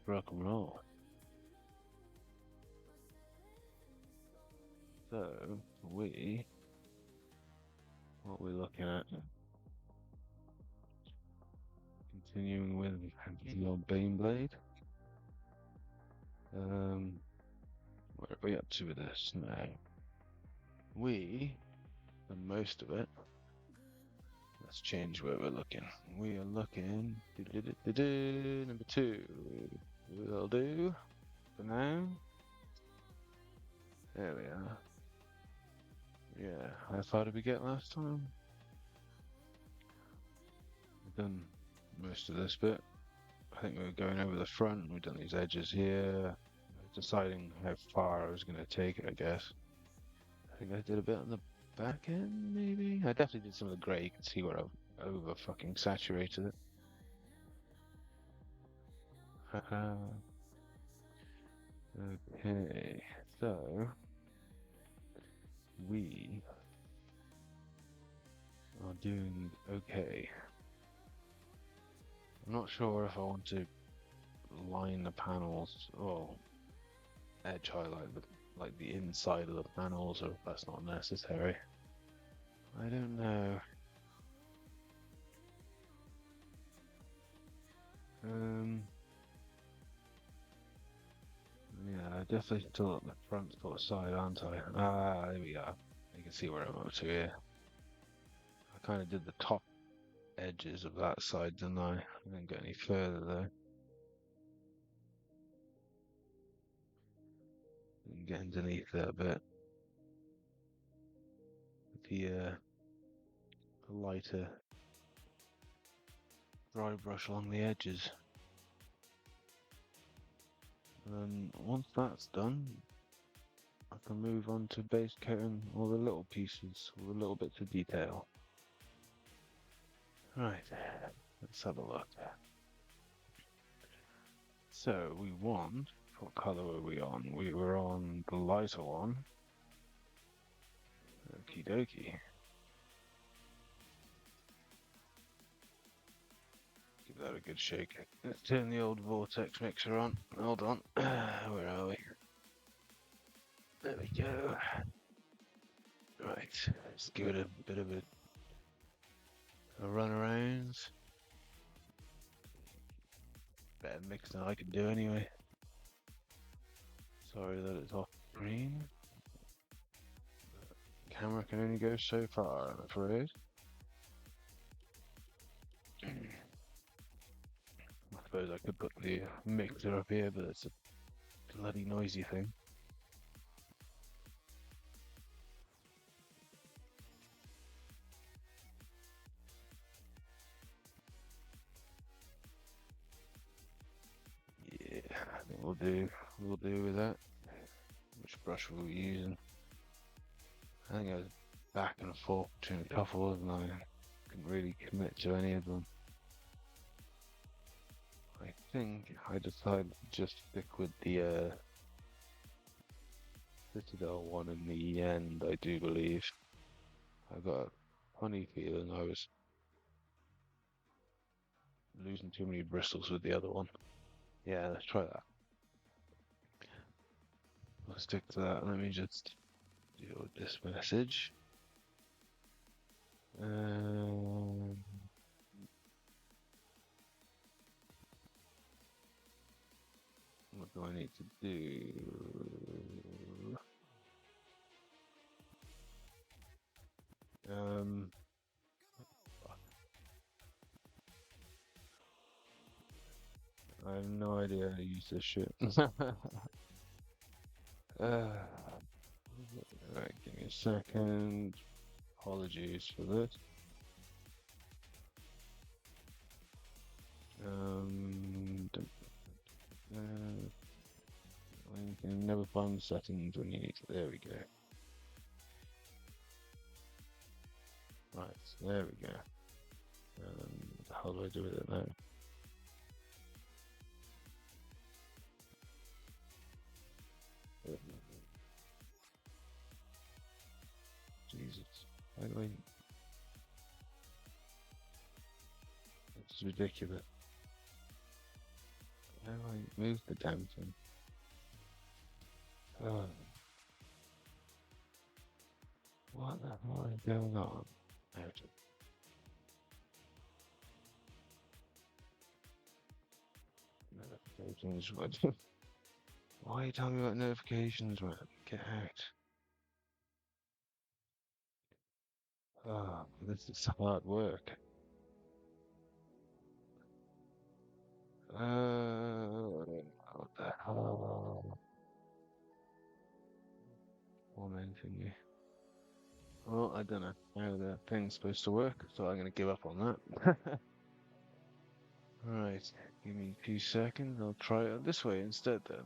rock and roll. So what are we looking at? Continuing with the old Baneblade. Where are we up to with this now? We, for most of it, let's change where we're looking. We are looking, number 2, will do for now. There we are. Yeah, how far did we get last time? We've done most of this bit. I think we were going over the front, we've done these edges here. Deciding how far I was going to take it, I guess. I think I did a bit on the back end, maybe? I definitely did some of the grey. You can see where I've over fucking saturated it. Okay, so we are doing okay. I'm not sure if I want to line the panels or edge highlight like the inside of the panels, or if that's not necessary. I don't know. Yeah, definitely still at the front sort of side, aren't I? Ah, there we are. You can see where I'm up to here. I kind of did the top edges of that side, didn't I? I didn't get any further there. Didn't get underneath there a bit. The lighter dry brush along the edges. And once that's done, I can move on to base coating all the little pieces, all the little bits of detail. Right, let's have a look. So we want, what colour were we on? We were on the lighter one. Okie dokie. Give that a good shake. Let's turn the old vortex mixer on. Hold on. Where are we? There we go. Right, let's give it a bit of a run around. Better mix than I can do anyway. Sorry that it's off screen. The camera can only go so far, I'm afraid. I suppose I could put the mixer up here, but it's a bloody noisy thing. Yeah, I think we'll do with that. Which brush were we using? I think I was back and forth between a couple, and I couldn't really commit to any of them. I think I decided to just stick with the Citadel one in the end, I do believe. I got a funny feeling I was losing too many bristles with the other one. Yeah, let's try that. I'll stick to that. Let me just deal with this message. What do I need to do? I have no idea how to use this shit. Right, give me a second. Apologies for this. You can never find the settings when you need to. There we go. Right, there we go. How do I do with it now? Jesus, by the way, it's ridiculous. do I move the damn thing? Oh, what the hell is going on? Out. Notifications. What? Why are you telling me about notifications, man? Get out. Oh, this is hard work. What the hell? Woman thingy. Well, I don't know how the thing's supposed to work, so I'm gonna give up on that. Right, give me a few seconds. I'll try it this way instead then.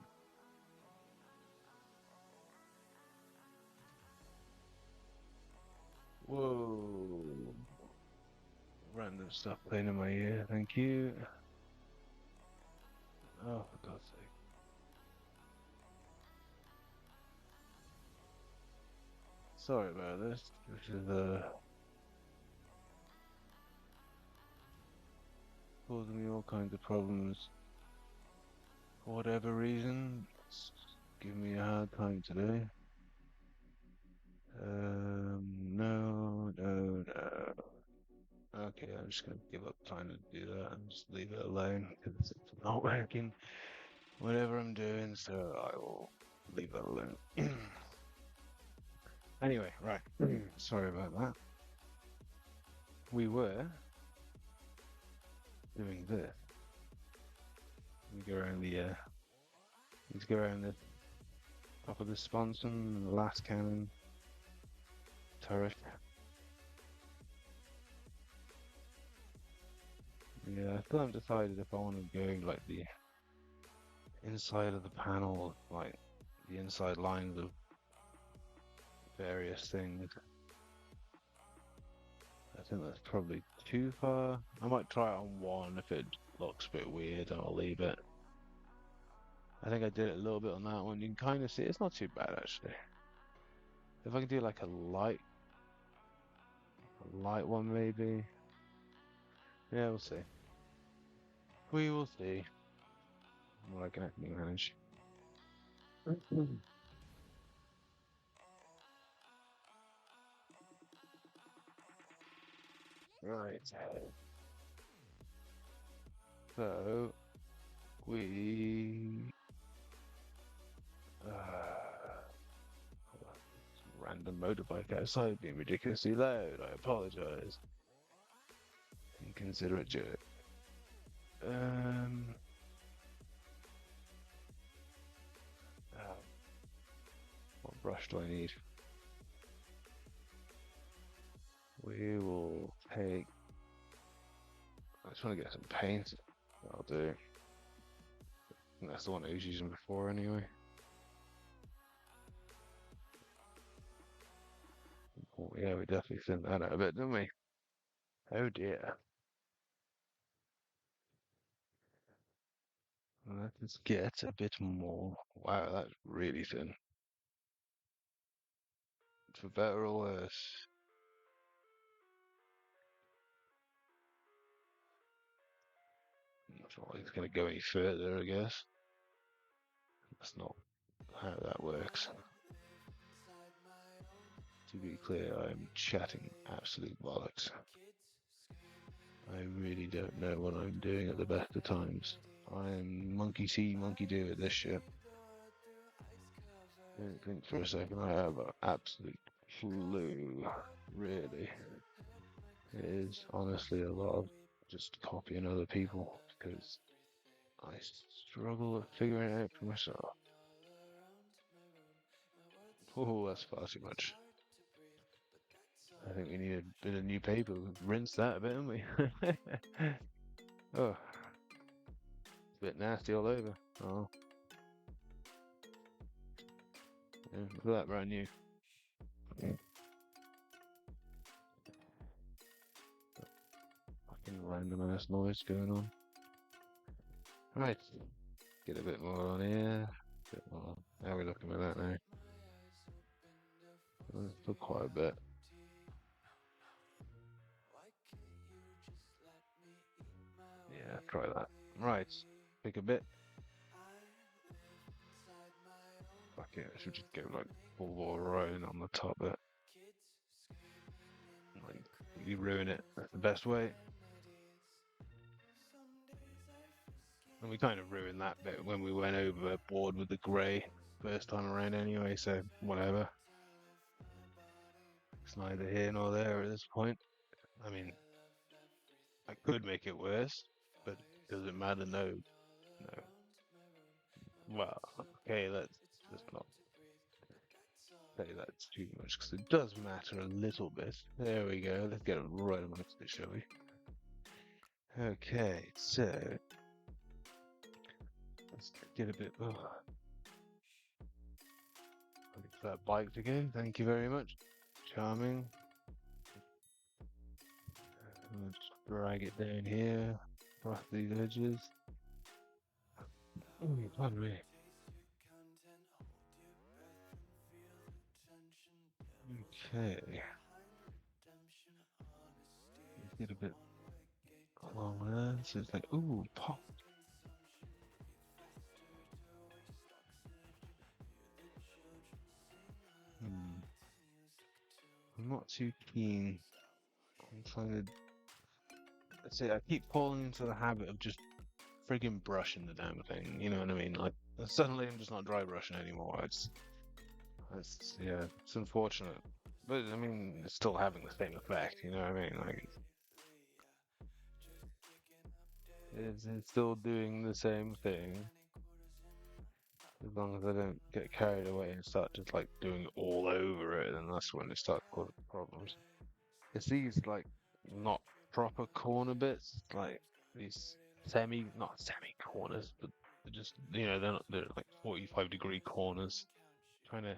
Whoa. Random stuff playing in my ear, thank you. Oh, for God's sake. Sorry about this. This is causing me all kinds of problems. For whatever reason, it's giving me a hard time today. No. Okay, I'm just gonna give up trying to do that and just leave it alone because it's not working. Whatever I'm doing, so I will leave it alone. Anyway, right. Sorry about that. We were doing this. We go around the let's go around the top of the sponson, the last cannon turret. Yeah, I still haven't decided if I want to go like the inside of the panel, like the inside lines of various things. I think that's probably too far. I might try it on one if it looks a bit weird and I'll leave it. I think I did it a little bit on that one. You can kind of see it's not too bad actually. If I can do like a light one maybe. Yeah, we'll see. We will see what I can actually manage. Right. So we hold on. Some random motorbike outside being ridiculously loud. I apologize. Inconsiderate jerk. Um, uh, what brush do I need? We will take. I just want to get some paint. I'll do. I think that's the one I was using before anyway. Oh, yeah, we definitely thinned that out a bit, didn't we? Oh dear. Let's get a bit more. Wow, that's really thin. For better or worse. I'm not sure it's going to go any further, I guess. That's not how that works. To be clear, I'm chatting absolute bollocks. I really don't know what I'm doing at the best of times. I'm monkey see, monkey do at this shit. I don't think for a second I have an absolute clue, really. It is honestly a lot of just copying other people because I struggle at figuring it out for myself. Oh, that's far too much. I think we need a bit of new paper. Rinse that a bit, haven't we? Oh, it's a bit nasty all over. Oh, yeah, look at that, brand new. Fucking random ass noise going on. Right, get a bit more on here. Bit more. How are we looking with that now? Still quite a bit. Yeah, try that. Right, pick a bit. Okay, I should just go like full ball rolling on the top bit. Like, you ruin it. That's the best way. And we kind of ruined that bit when we went overboard with the grey first time around anyway, so whatever. It's neither here nor there at this point. I mean, I could make it worse, but does it matter? No. No. Well, okay, let's not say that's too much, because it does matter a little bit. There we go. Let's get it right amongst it, shall we? Okay, so let's get a bit. Oh, waiting for that bike to go. Thank you very much. Charming. Let's drag it down here, across these edges. Oh, pardon me. Okay. Let's get a bit along there. So it's like, ooh, pop. I'm not too keen. I'm trying to. Let's say I keep falling into the habit of just friggin' brushing the damn thing. You know what I mean? Like suddenly I'm just not dry brushing anymore. It's yeah, it's unfortunate, but I mean it's still having the same effect. You know what I mean? Like it's still doing the same thing as long as I don't get carried away and start just like doing it all over it, and that's when it starts causing problems. It's these like not proper corner bits, like these not semi corners, but they're just they're like 45-degree corners. Trying to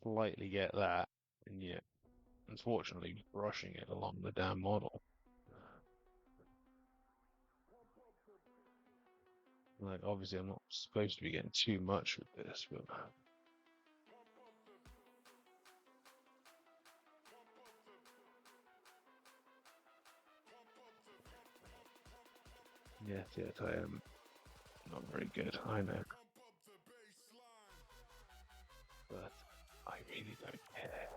slightly get that, and yet unfortunately brushing it along the damn model. Like obviously I'm not supposed to be getting too much with this, but yes, I am not very good. I know, but I really don't care.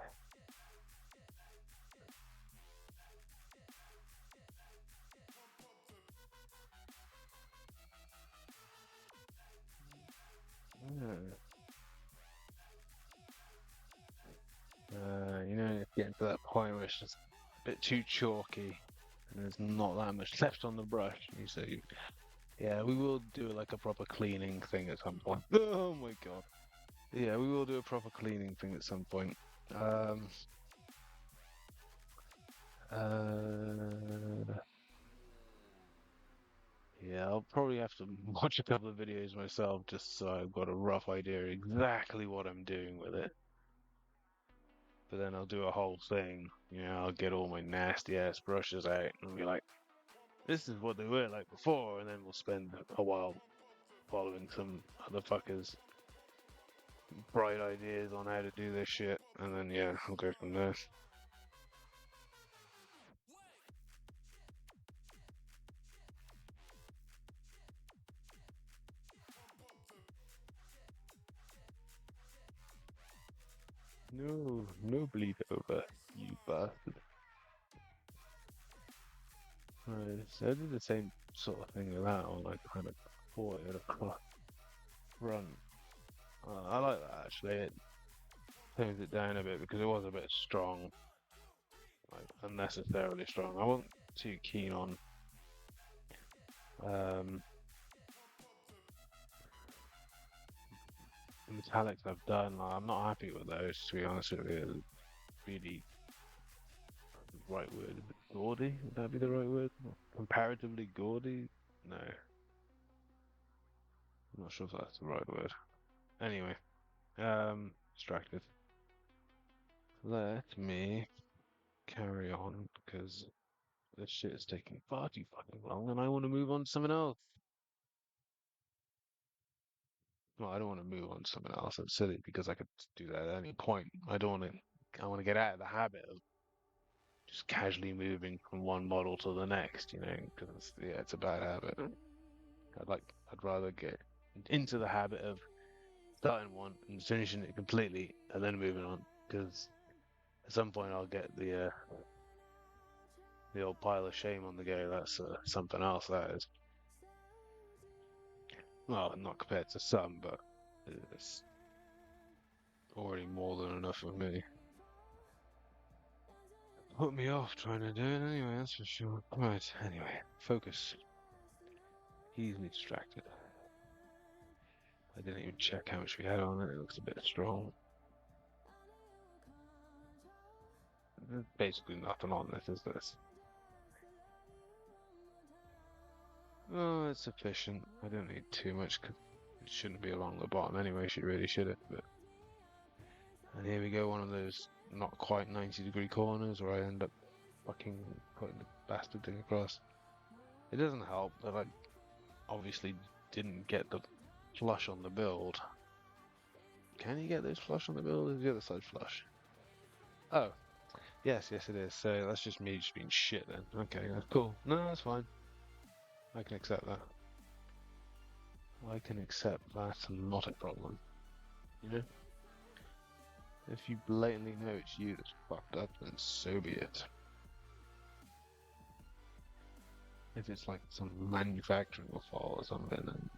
Yeah. It's getting to that point where it's just a bit too chalky, and there's not that much left on the brush. Yeah, we will do like a proper cleaning thing at some point. Oh my god. Yeah, we will do a proper cleaning thing at some point. Um, uh, yeah, I'll probably have to watch a couple of videos myself just so I've got a rough idea exactly what I'm doing with it. But then I'll do a whole thing. I'll get all my nasty ass brushes out and be like, this is what they were like before, and then we'll spend a while following some other fuckers' bright ideas on how to do this shit, and then yeah, I'll go from there. No, no bleed over, you bastard. Right, so I did the same sort of thing with that one, like kind of bought it across front. I like that actually. It tones it down a bit because it was a bit strong, like unnecessarily strong. I wasn't too keen on um, the metallics I've done. Like, I'm not happy with those, to be honest with you. Really, the right word, a bit gaudy. Would that be the right word? Comparatively gaudy? No, I'm not sure if that's the right word. Anyway, distracted. Let me carry on because this shit is taking far too fucking long and I want to move on to something else. Well, I don't want to move on to something else. It's silly because I could do that at any point. I want to get out of the habit of just casually moving from one model to the next, because yeah, it's a bad habit. I'd rather get into the habit of starting one and finishing it completely and then moving on, because at some point I'll get the old pile of shame on the go. That's something else, that is. Well, not compared to some, but it's already more than enough for me. Put me off trying to do it anyway, that's for sure. Right, anyway, focus. Easily distracted. I didn't even check how much we had on it. It looks a bit strong. There's basically nothing on this, is this? Oh, it's sufficient. I don't need too much. It shouldn't be along the bottom anyway. Should it? But and here we go, one of those not quite 90-degree corners where I end up fucking putting the bastard thing across. It doesn't help that I obviously didn't get the flush on the build. Can you get those flush on the build? Is the other side flush? Oh, yes, it is. So that's just me just being shit then. Okay, that's cool. No, that's fine. I can accept that. I can accept that's not a problem. You know? If you blatantly know it's you that's fucked up, then so be it. If it's like some manufacturing fault or something, then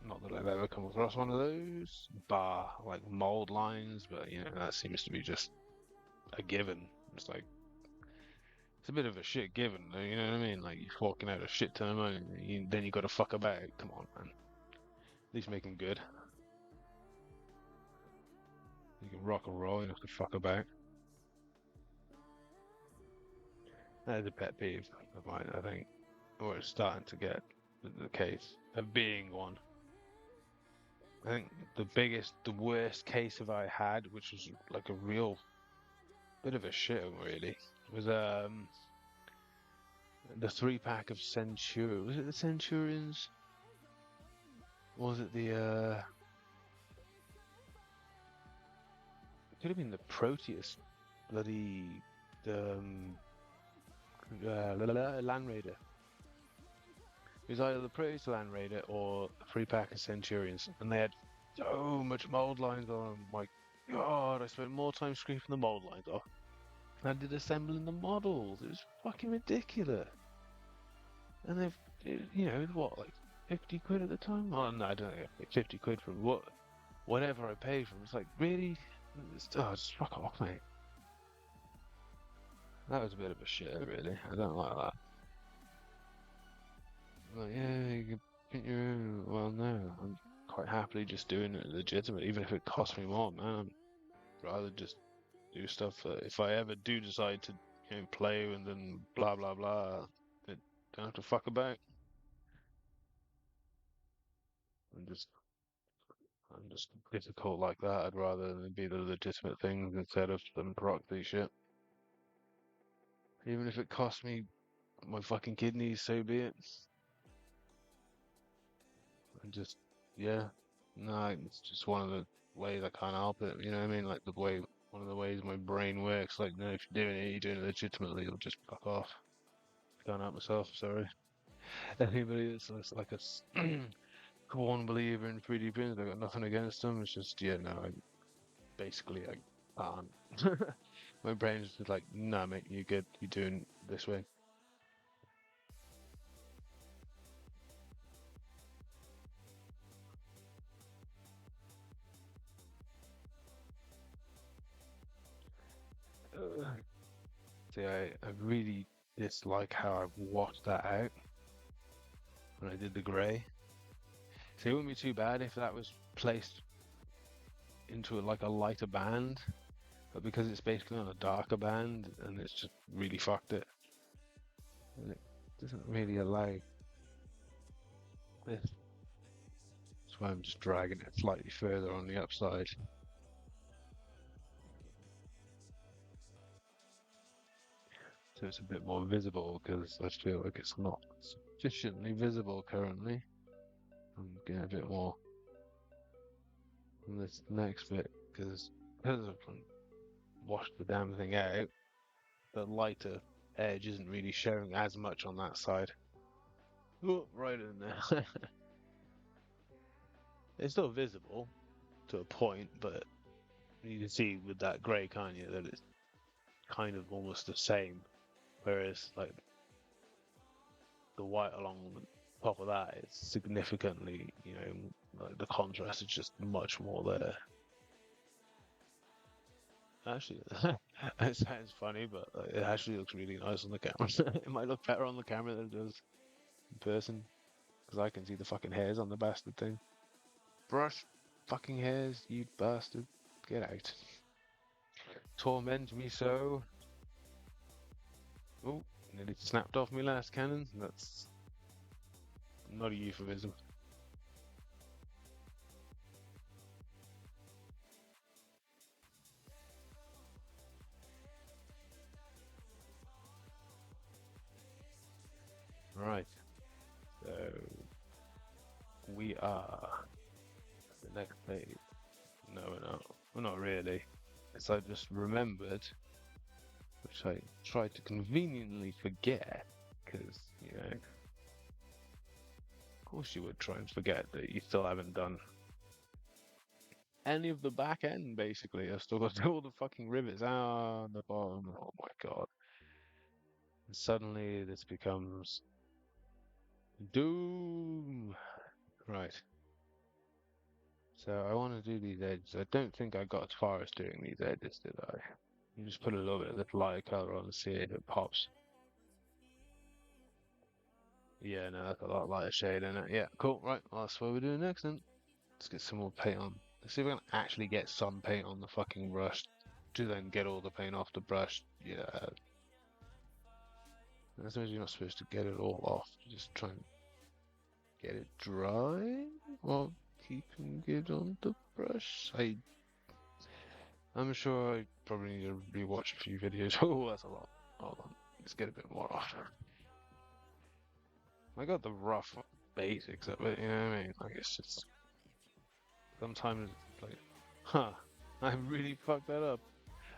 not that I've ever come across one of those, bar like mold lines, but you know, that seems to be just a given. It's like, it's a bit of a shit given, though, you know what I mean? Like, you're forking out a shit ton of money, then you gotta fuck about. Come on, man. At least make them good. You can rock and roll, you don't have to fuck about. That is a pet peeve of mine, I think. Or it's starting to get the case of being one. I think the worst case of I had, which was like a real bit of a shit, really, was the 3-pack of Centurion. Was it the Centurions? Or was it the it could have been the Proteus, bloody Land Raider. It was either the Proteus Land Raider or the 3-pack of Centurions, and they had so much mold lines on them. My God, I spent more time scraping the mold lines off than I did assembling the models. It was fucking ridiculous. And they've, you know, what, like 50 quid at the time? Oh no, I don't know, like 50 quid for whatever I paid for them. It's like, really? Just fuck off, mate. That was a bit of a shit, really. I don't like that. Like, yeah, you can print your own. Well, no, I'm quite happily just doing it legitimate, even if it costs me more, man. I'd rather just do stuff that if I ever do decide to, you know, play and then blah blah blah, it don't have to fuck about. I'm just, I'm just difficult like that. I'd rather than be the legitimate things instead of them proxy shit. Even if it costs me my fucking kidneys, so be it. And just, yeah, no, it's just one of the ways I can't help it. You know what I mean? Like one of the ways my brain works. Like, no, if you're doing it, you're doing it legitimately. You'll just fuck off. Can't help myself. Sorry. Anybody that's like a born believer in 3D printers, I've got nothing against them. It's just, yeah, no, I can't. My brain's just like, nah, mate, you good. You're doing it this way. See, I really dislike how I washed that out when I did the grey. See, it wouldn't be too bad if that was placed into like a lighter band, but because it's basically on a darker band, and it's just really fucked it. And it doesn't really allow this. That's why I'm just dragging it slightly further on the upside. So it's a bit more visible, because I feel like it's not sufficiently visible currently. I'm getting a bit more on this next bit, because I've washed the damn thing out, the lighter edge isn't really showing as much on that side. Oh, right in there. It's still visible, to a point, but you can see with that grey, can't you, that it's kind of almost the same. Whereas like the white along the top of that is significantly, like the contrast is just much more there. Actually, it sounds funny, but it actually looks really nice on the camera. It might look better on the camera than it does in person, because I can see the fucking hairs on the bastard thing. Brush fucking hairs, you bastard. Get out. Torment me so. Oh, nearly snapped off my last cannon. That's not a euphemism. Right. So we are the next page. No, we're not. Well, not really. As I just remembered, which I tried to conveniently forget, because, of course you would try and forget that you still haven't done any of the back end, basically. I've still got to do all the fucking rivets on the bottom. Oh my god. And suddenly this becomes doom. Right. So I want to do these edges. I don't think I got as far as doing these edges, did I? You just put a little bit of the lighter color on and see if it pops. Yeah, no, that's a lot lighter shade in it. Yeah, cool. Right, well, that's what we're doing next then. Let's get some more paint on. Let's see if we can actually get some paint on the fucking brush. To then get all the paint off the brush. Yeah. I suppose you're not supposed to get it all off. You just try and get it dry while keeping it on the brush. I'm sure I probably need to rewatch a few videos. Oh, that's a lot. Hold on. Let's get a bit more off. I got the rough basics of it, you know what I mean? Like, it's just... Sometimes it's like, huh, I really fucked that up.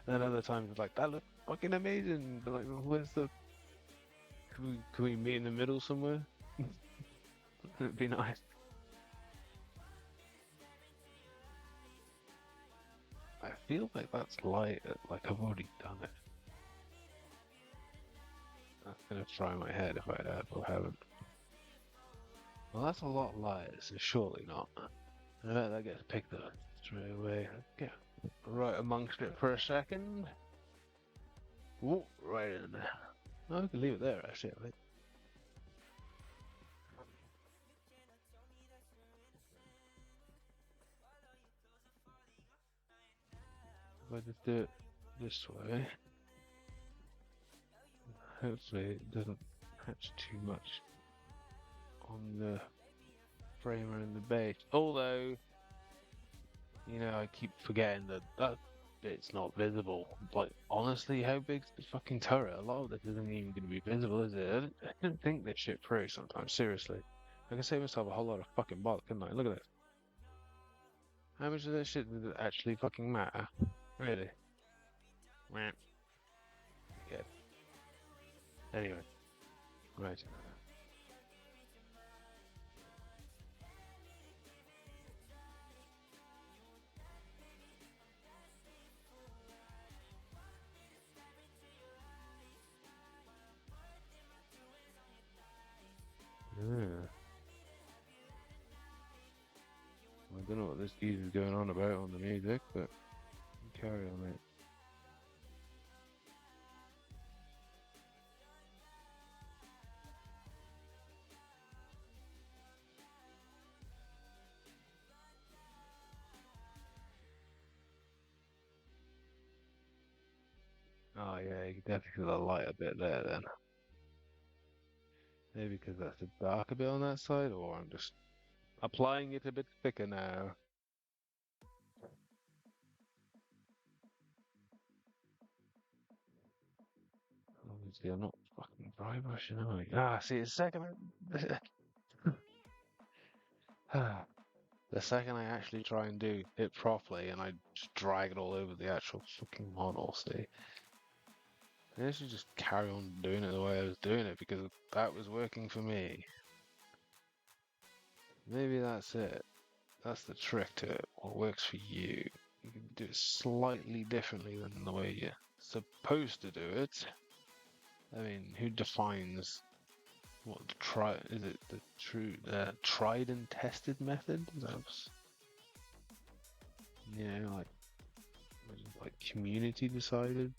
And then other times it's like, that looked fucking amazing. But like, where's the... Can we meet in the middle somewhere? It'd be nice. I feel like that's light, like I've already done it. I'm gonna try my head if I have or haven't. Well, that's a lot lighter, so surely not. I bet that gets picked up straight away. Get right amongst it for a second. Ooh, right in there. Oh, we can leave it there, actually, I think. If I just do it this way, hopefully it doesn't catch too much on the framer and the base. Although, I keep forgetting that that bit's not visible. Like, honestly, how big's the fucking turret? A lot of this isn't even going to be visible, is it? I didn't think this shit through sometimes, seriously. I can save myself a whole lot of fucking bollock, couldn't I? Look at this. How much of that shit does it actually fucking matter? Really? Meh. Yeah. Anyway. Right. Yeah. I don't know what this geese is going on about on the music, but carry on, mate. Oh yeah, you can definitely feel the light a bit there then. Maybe because that's a darker bit on that side, or I'm just applying it a bit thicker now. Obviously, I'm not fucking dry brushing, am I? Ah, see, the second I actually try and do it properly, and I just drag it all over the actual fucking model, see. I should just carry on doing it the way I was doing it because that was working for me. Maybe that's it. That's the trick to it. What works for you. You can do it slightly differently than the way you're supposed to do it. I mean, who defines what is it the true tried and tested method? That's like community decided.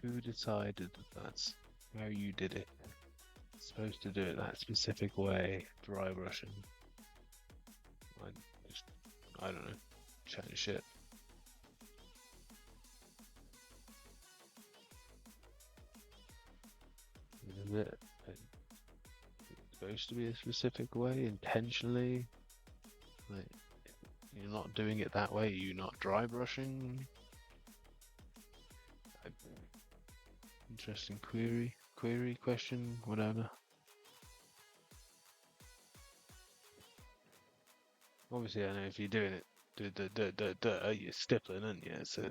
Who decided that that's how you did it? Supposed to do it that specific way, dry brushing. I just, I don't know, chatting shit. Is it supposed to be a specific way, intentionally? Like, you're not doing it that way, you're not dry brushing? Interesting query, question, whatever. Obviously, I know if you're doing it, you're stippling, aren't you? So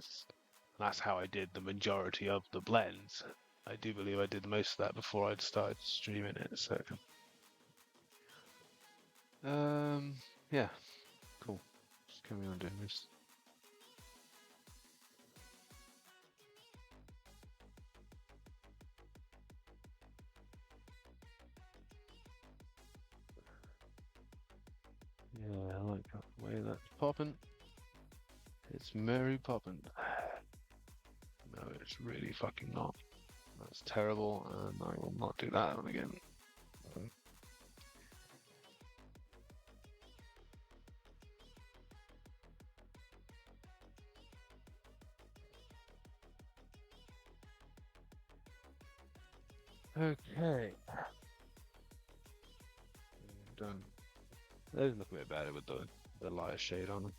that's how I did the majority of the blends. I do believe I did most of that before I'd started streaming it. So, yeah, cool. Just carry on doing this. Yeah, I like that way that's popping. It's Mary popping. No, it's really fucking not. That's terrible, and I will not do that one again. Okay. Done. Those look a bit better with the lighter shade on them.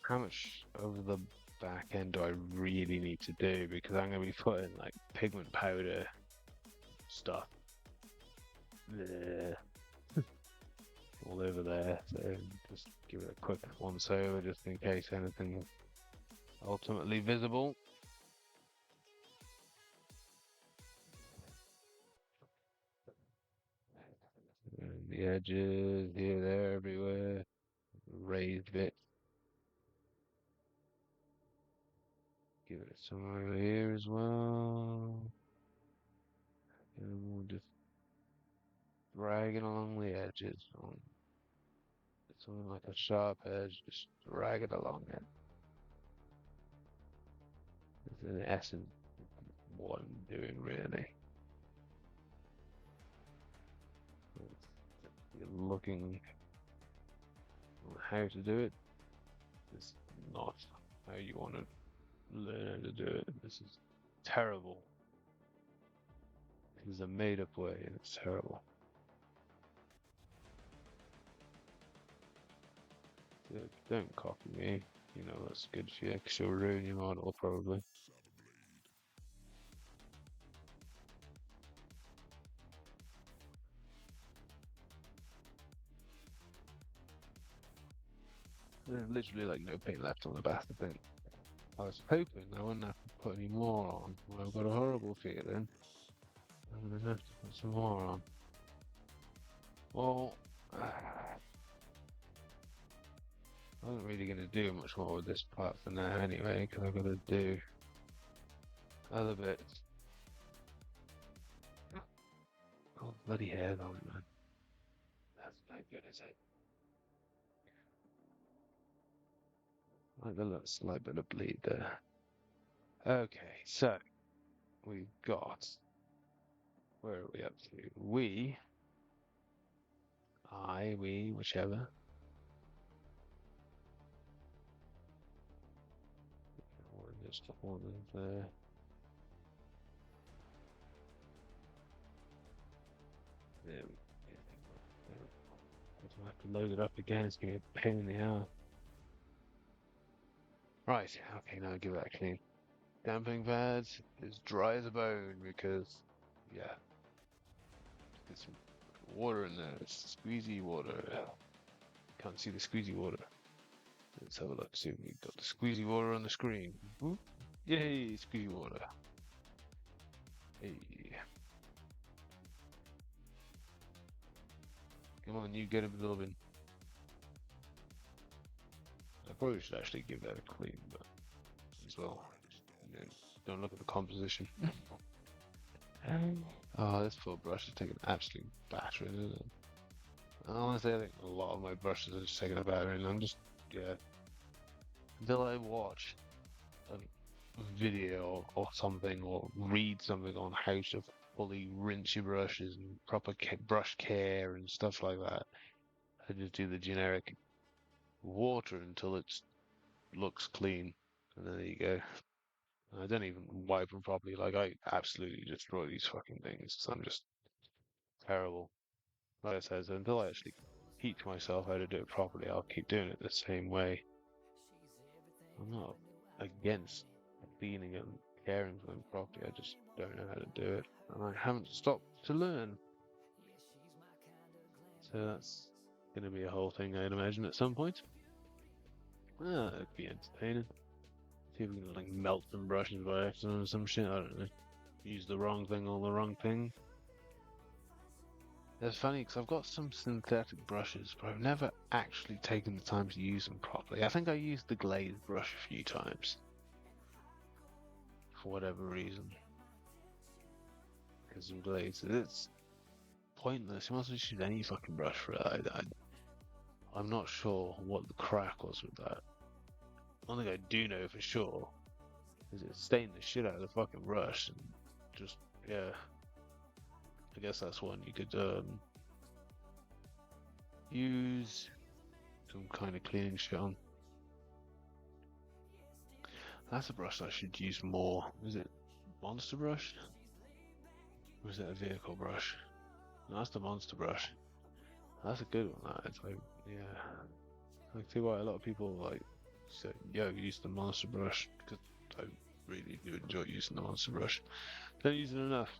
How much of the back end do I really need to do? Because I'm going to be putting like pigment powder stuff all over there. So just give it a quick once over just in case anything ultimately visible. And the edges here, there, everywhere. Raised bit. Give it some over here as well. And we'll just drag it along the edges. Something like a sharp edge, just drag it along it. It's in essence what I'm doing really. You're looking on how to do it. This is not how you want to learn how to do it. This is terrible. This is a made-up way, and it's terrible. So don't copy me. You know that's good for you, because you'll ruin your model probably. There's literally like no paint left on the back of the thing. I was hoping I wouldn't have to put any more on. Well, I've got a horrible feeling I'm gonna have to put some more on. Well, I wasn't really gonna do much more with this part for now anyway, because I've got to do other bits. Oh, bloody hair on it, man. That's no good, is it? Like the little slight bit of bleed there. Okay, so we've got. Where are we up to? We, whichever. Just hold it there. There we go. I have to load it up again. It's gonna be a pain in the ass. Right. Okay, now give that a clean. Damping pads is dry as a bone because, yeah, get some water in there. It's squeezy water. Can't see the squeezy water. Let's have a look. See if we've got the squeezy water on the screen. Whoop. Yay, squeezy water. Hey. Come on, you get him, Robin. I probably should actually give that a clean, but as well. You know, don't look at the composition. Oh, this full brush is taking an absolute battering, isn't it? Honestly, I think a lot of my brushes are just taking a battering. I'm just, yeah. Until I watch a video or something, or read something on how to fully rinse your brushes and proper brush care and stuff like that, I just do the generic water until it looks clean, and then there you go. I don't even wipe them properly. Like, I absolutely destroy these fucking things. So I'm just terrible. Like I said, so until I actually teach myself how to do it properly, I'll keep doing it the same way. I'm not against cleaning and caring for them properly. I just don't know how to do it, and I haven't stopped to learn. So that's going to be a whole thing, I'd imagine, at some point. It'd be entertaining. See if we can like melt some brushes by accident or some shit. I don't know. Use the wrong thing on the wrong thing. It's funny because I've got some synthetic brushes, but I've never actually taken the time to use them properly. I think I used the glazed brush a few times for whatever reason. Because of glazed, it's pointless. You must just use any fucking brush for it. I'm not sure what the crack was with that. One thing I do know for sure is it stained the shit out of the fucking brush, and just, yeah. I guess that's one you could use some kind of cleaning shit on. That's a brush that I should use more. Is it monster brush? Or is it a vehicle brush? No, that's the monster brush. That's a good one. It's like, yeah. I see why a lot of people like say, yo, use the monster brush, because I really do enjoy using the monster brush. Don't use it enough.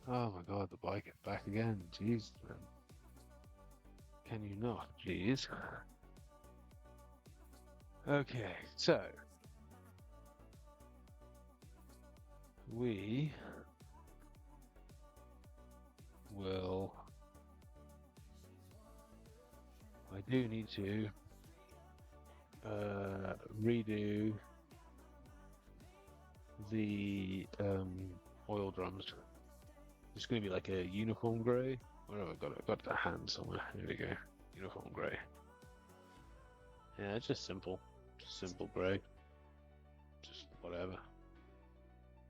Oh my god, the bike is back again. Jeez, man. Can you not, please? Okay, so we will. I do need to redo the oil drums. It's going to be like a uniform grey. Where have I got it? I've got the hand somewhere. There we go. Uniform grey. Yeah, it's just simple. Just simple grey. Just whatever.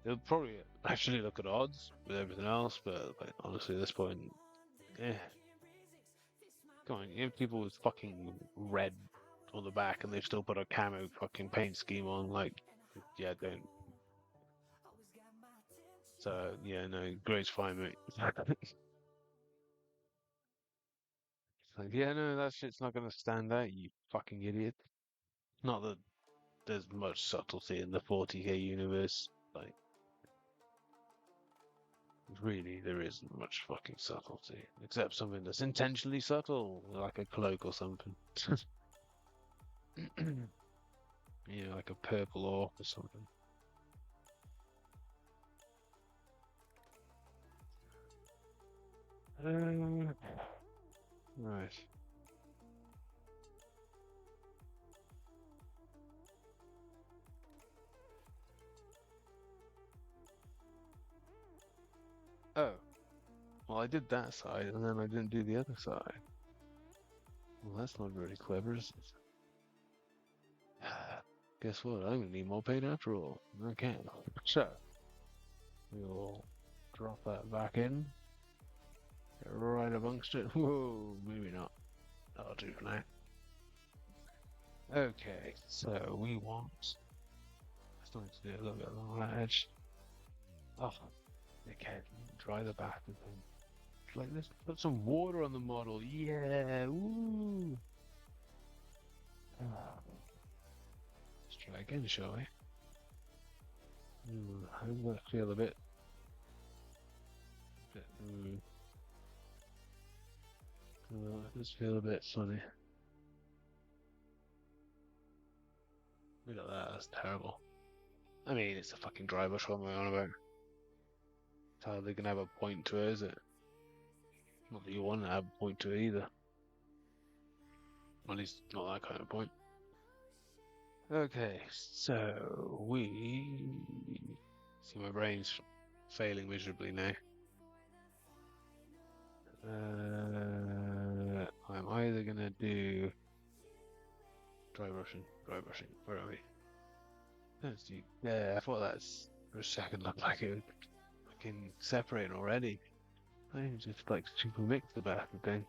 It'll probably actually look at odds with everything else, but like, honestly, at this point, eh. Come on, you have people with fucking red on the back and they've still put a camo fucking paint scheme on, like, yeah, don't. So, yeah, no, grey's fine, mate. Like, yeah, no, that shit's not gonna stand out, you fucking idiot. Not that there's much subtlety in the 40k universe. Like, really, there isn't much fucking subtlety. Except something that's intentionally subtle, like a cloak or something. Yeah, like a purple orc or something. Right. Oh, well, I did that side, and then I didn't do the other side. Well, that's not very clever, is it? Guess what? I'm gonna need more paint after all. Okay. So, we'll drop that back in. Right amongst it. Whoa, maybe not. That'll do for now. Okay, so we want. Still need to do a little bit along that edge. Oh, okay. Dry the back of them. Like this. Put some water on the model. Yeah. Woo. Let's try again, shall we? I'm gonna feel a bit. This feel a bit funny. Look at that, that's terrible. I mean, it's a fucking dry bush, what am I on about? It's hardly gonna have a point to it, is it? Not that you want to have a point to it either. At least not that kind of point. Okay, so we see my brain's failing miserably now. I'm either gonna do dry brushing. Where are we? Let's do. Yeah, I thought that's for a second looked like it was fucking separating already. I just like super mix the bastard thing.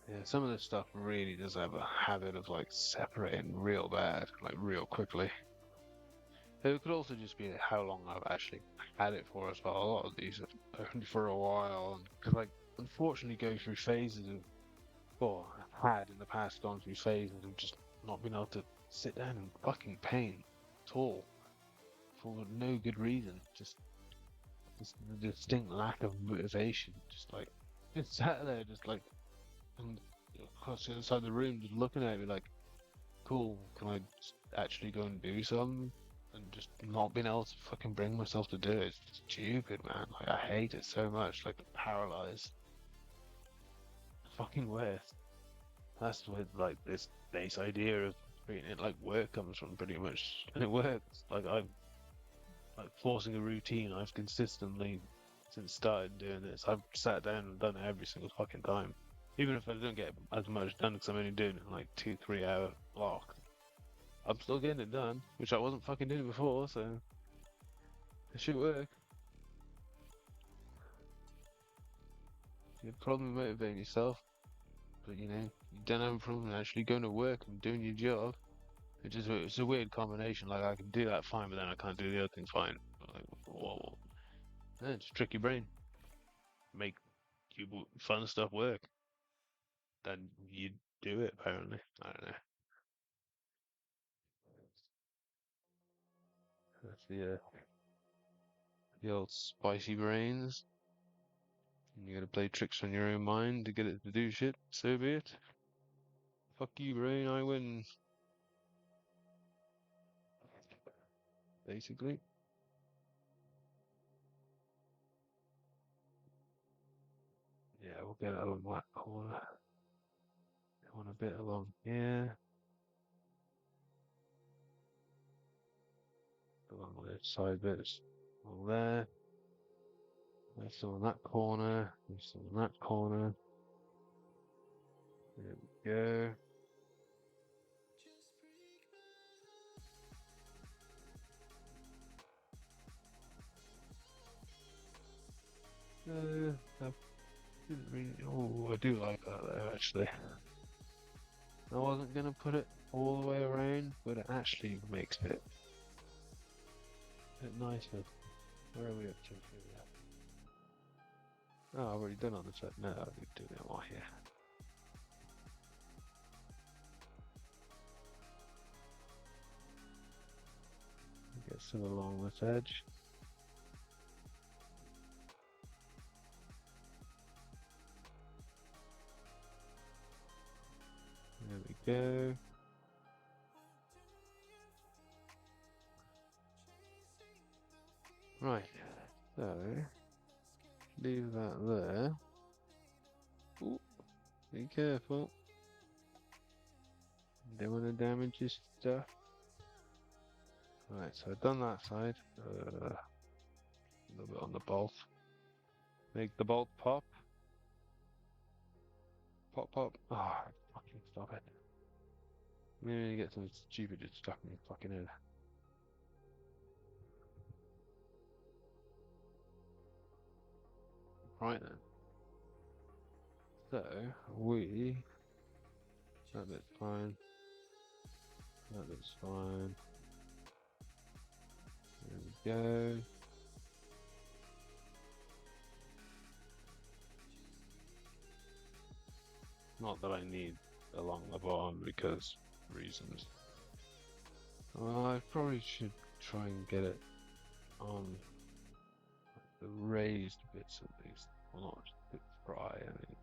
Yeah, some of this stuff really does have a habit of like separating real bad, like real quickly. It could also just be how long I've actually had it for as well. A lot of these are only for a while, because like unfortunately go through phases of, or I've had in the past gone through phases of just not being able to sit down in fucking pain at all for no good reason. Just a distinct lack of motivation. Just like just sat there, just like and across the other side of the room, just looking at me like, cool, can I just actually go and do something? And just not being able to fucking bring myself to do it. It's stupid, man. Like, I hate it so much. Like, paralyzed. Fucking worst. That's where, like, this base idea of treating it like work comes from, pretty much. And it works. Like, I'm like forcing a routine. I've consistently, since started doing this, I've sat down and done it every single fucking time. Even if I don't get as much done because I'm only doing it in like 2-3 hour block, I'm still getting it done, which I wasn't fucking doing before, so it should work. You have a problem motivating yourself, but you know, you don't have a problem actually going to work and doing your job. It's a weird combination. Like I can do that fine, but then I can't do the other things fine. Like, whoa. Yeah, just trick your brain, make fun stuff work. Then you do it. Apparently, I don't know. That's the old spicy brains. And you gotta play tricks on your own mind to get it to do shit. So be it. Fuck you, brain. I win. Basically. Yeah, we'll get it along that corner. Go on a bit along here. Along the side bits. All there. Left on that corner. Left on that corner. There we go. I didn't really. Oh, I do like that though, actually. I wasn't gonna put it all the way around, but it actually makes it a bit nicer. Where are we up to? Oh, I've already done on the side. No, I need to do that while here. Get some along this edge. There we go. Right, so leave that there. Ooh, be careful. Don't want to damage your stuff. Right, so I've done that side. A little bit on the bolt. Make the bolt pop. Pop, pop. Ah, oh, fucking stop it. I'm gonna get something stupid just stuck in your fucking head. Right then. So, that bit's fine. That bit's fine. There we go. Not that I need along the bottom because reasons. I probably should try and get it on the raised bits at least. Well, not just a bit dry. I mean,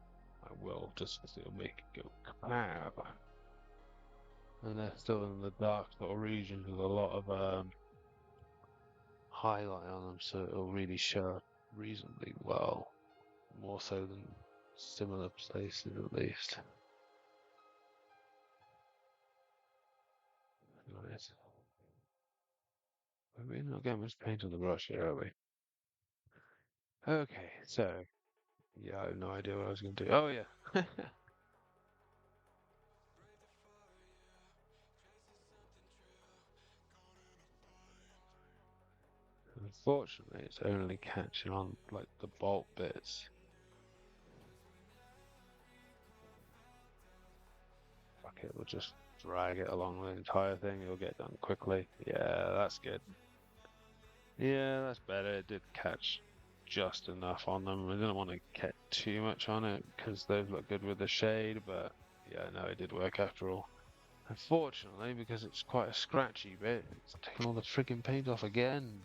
I will just because it'll make it go. Ah, and they're still in the dark sort of regions with a lot of highlight on them, so it'll really show reasonably well, more so than similar places at least. Right. We're not getting much paint on the brush here, are we? Okay, so yeah, I have no idea what I was going to do. Oh yeah. Unfortunately, it's only catching on like the bolt bits. Fuck it, we'll just drag it along the entire thing. It'll get done quickly. Yeah, that's good. Yeah, that's better. It did catch just enough on them. I didn't want to get too much on it because those look good with the shade, but yeah, no, it did work after all. Unfortunately, because it's quite a scratchy bit, it's taking all the frigging paint off again.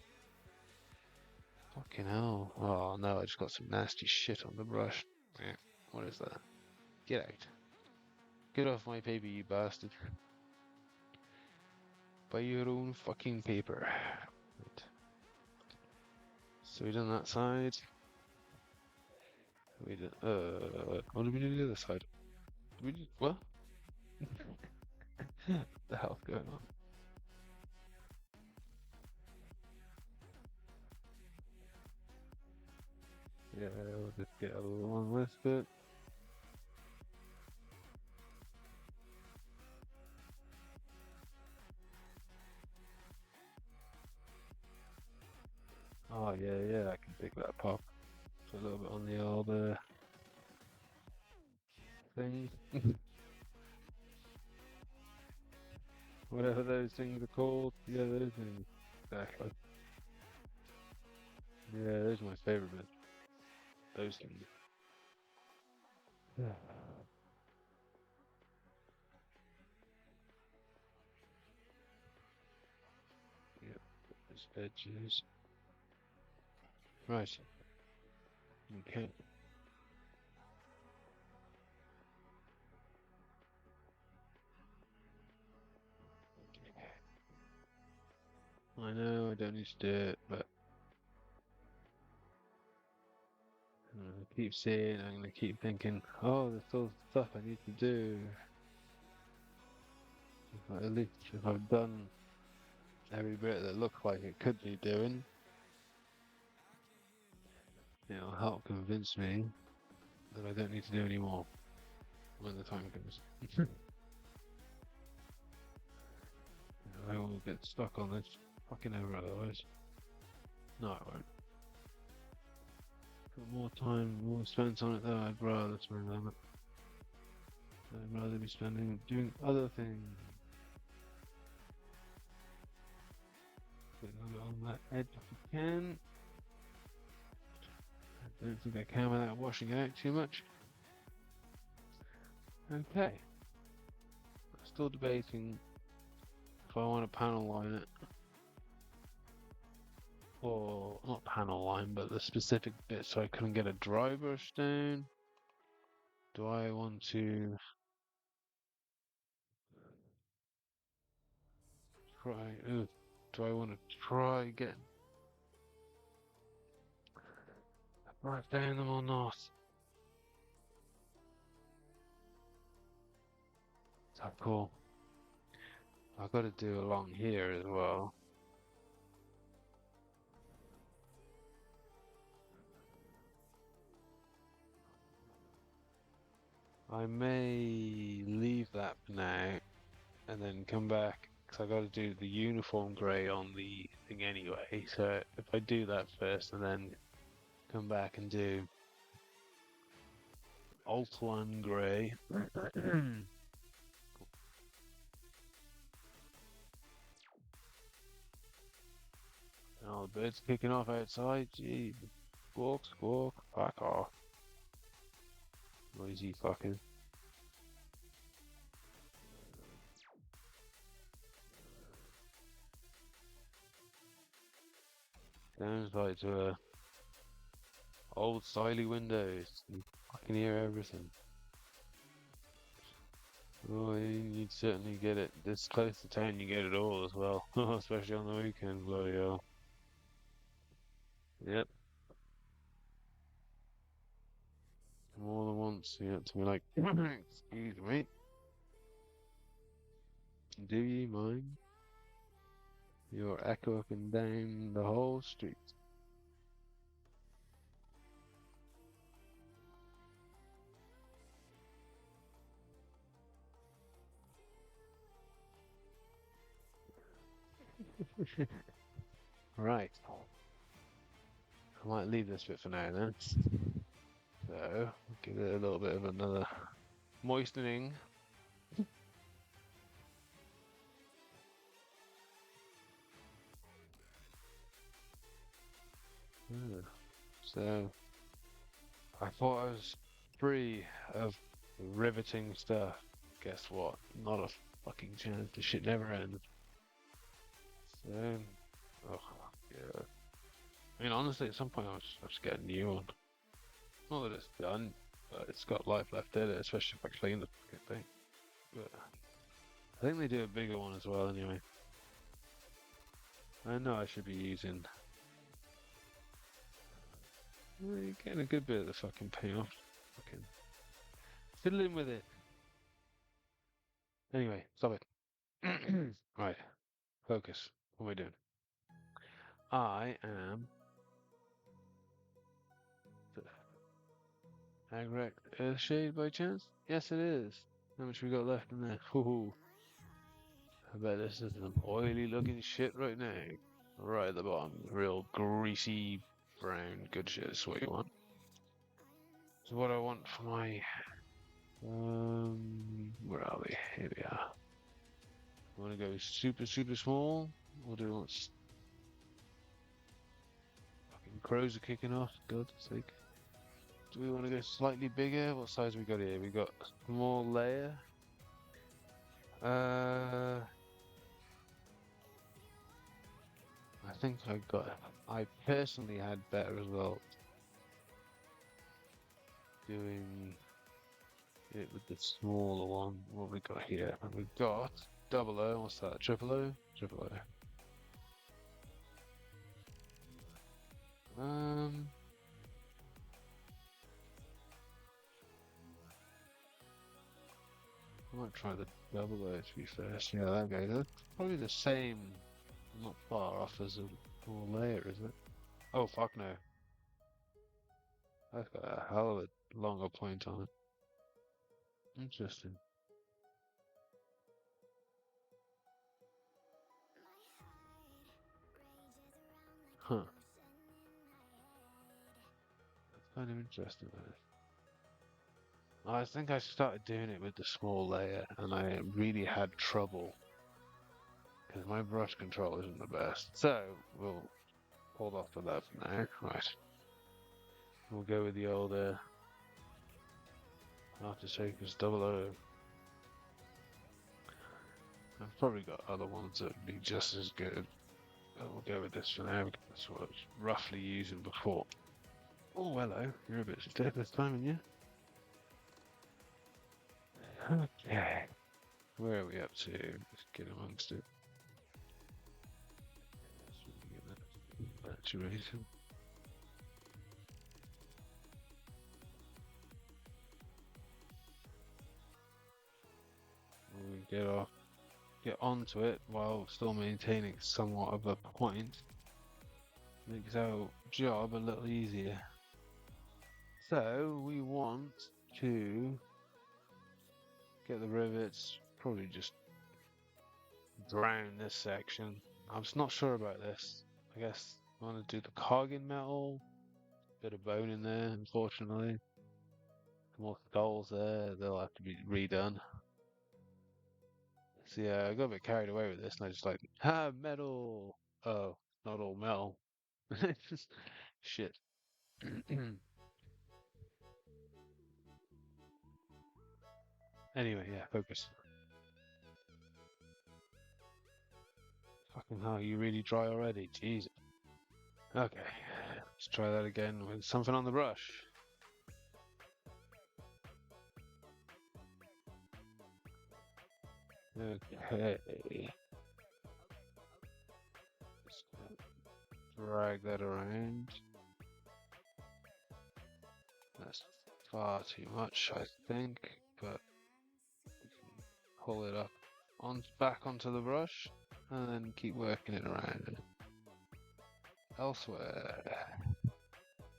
Fucking hell. Oh no, I just got some nasty shit on the brush. Yeah, what is that? Get out. Get off my paper, you bastard. Buy your own fucking paper. Right. So we done that side. We did, what did we do the other side? Did we do, what? What the hell's going on? Yeah, we'll just get along with it. Oh yeah, yeah, I can pick that pop. So a little bit on the old thing. Whatever those things are called. Yeah, those things. Exactly. Yeah, those are my favorite bits. Those things. Yeah. Yep. Those edges. Right. Okay. I know I don't need to do it, but I'm gonna keep seeing. I'm gonna keep thinking. Oh, there's still stuff I need to do. At least if I've done every bit that looks like it could be doing, it'll help convince me that I don't need to do any more when the time comes. I will get stuck on this fucking ever otherwise. No, I won't. Got more time, more spent on it though. I'd rather spend on it. I'd rather be spending doing other things. Put it on that edge if you can. I don't think I can without washing it out too much. Okay. Still debating if I want to panel line it. Or not panel line, but the specific bit so I couldn't get a dry brush down. Do I want to try? Do I want to try getting a brush down them or not? So cool. I've got to do along here as well. I may leave that for now and then come back because I got to do the uniform grey on the thing anyway. So if I do that first and then come back and do Alt-One grey. Oh, the bird's kicking off outside. Gee, squawk, squawk, back off. Noisy fucking. Sounds like to a old styly windows. You fucking hear everything. Oh, you'd certainly get it this close to town. You get it all as well, especially on the weekend. Bloody hell. Yep, more than once. You have to be like, excuse me, do you mind? You're echoing down the whole street. Right. I might leave this bit for now then. So, give it a little bit of another moistening. So, I thought I was free of riveting stuff. Guess what? Not a fucking chance. This shit never ends. So, oh, yeah. I mean, honestly, at some point I was get a new one. Not that it's done, but it's got life left in it, especially if I clean the fucking thing. But I think they do a bigger one as well anyway. I know I should be using... Well, you're getting a good bit of the fucking payoff. Fucking fiddling with it. Anyway, stop it. Right, focus. What am I doing? I am... Agrect Earthshade by chance? Yes, it is. How much we got left in there? Ooh, I bet this is some oily looking shit right now. Right at the bottom. Real greasy, brown, good shit. That's what you want. So what I want for my... where are we? Here we are. I want to go super, super small? Or do we want... Fucking crows are kicking off, God's sake. Do we want to go slightly bigger? What size we got here? We got a small layer. I think I personally had better results doing it with the smaller one. What we got here? We've got double O. What's that? Triple O? Triple O. I might try the double O to be fair. Yeah, that goes. That's probably the same. Not far off as a small layer, is it? Oh fuck no. That's got a hell of a longer point on it. Interesting. Huh. That's kind of interesting. I think I started doing it with the small layer and I really had trouble because my brush control isn't the best. So we'll hold off for that for now. Right. We'll go with the old Aftershakers double O. I've probably got other ones that would be just as good. But we'll go with this for now because that's what I was roughly using before. Oh, hello. You're a bit stiff this time, aren't you? Okay. Where are we up to? Let's get amongst it. Saturation. We get onto it while still maintaining somewhat of a point. Makes our job a little easier. So we want to get the rivets, probably just drown this section. I'm just not sure about this. I guess I want to do the cog in metal. Bit of bone in there, unfortunately. Some more skulls there, they'll have to be redone. So yeah, I got a bit carried away with this and I just like, metal! Oh, not all metal. Shit. Anyway, yeah, focus. Fucking hell, you really dry already? Jesus. Okay, let's try that again with something on the brush. Okay. Just gonna drag that around. That's far too much, I think, but we can pull it up on back onto the brush and then keep working it around elsewhere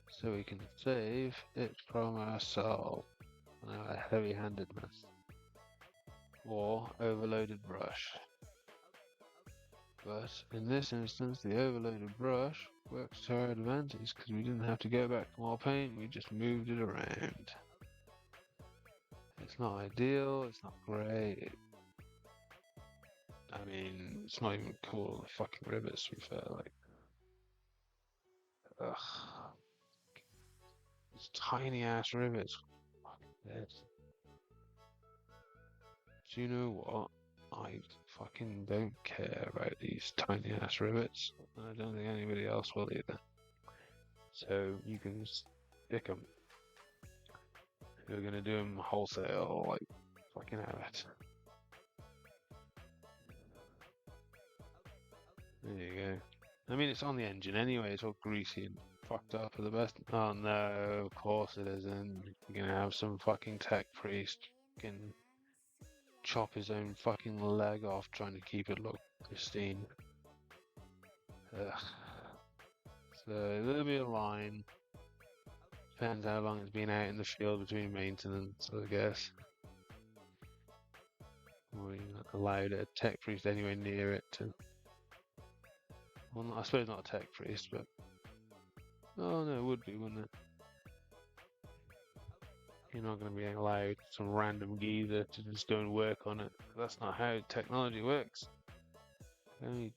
so we can save it from ourselves and our heavy-handedness or overloaded brush. But in this instance, the overloaded brush works to our advantage because we didn't have to go back for more paint, we just moved it around. It's not ideal, it's not great. I mean, it's not even cool, the fucking rivets, to be fair, like. Ugh. These tiny ass rivets. Fucking this. Do you know what? I fucking don't care about these tiny ass rivets. I don't think anybody else will either. So you can stick them. You're gonna do them wholesale, like fucking have it. There you go. I mean, it's on the engine anyway. It's all greasy and fucked up for the best. Oh no, of course it isn't. You're gonna have some fucking tech priest fucking chop his own fucking leg off trying to keep it look pristine. Ugh. So there'll be a line. Depends how long it's been out in the field between maintenance, I guess. Or you're not allowed a tech priest anywhere near it to. Well, I suppose not a tech priest, but. Oh no, it would be, wouldn't it? You're not going to be allowed some random geezer to just go and work on it. That's not how technology works. Only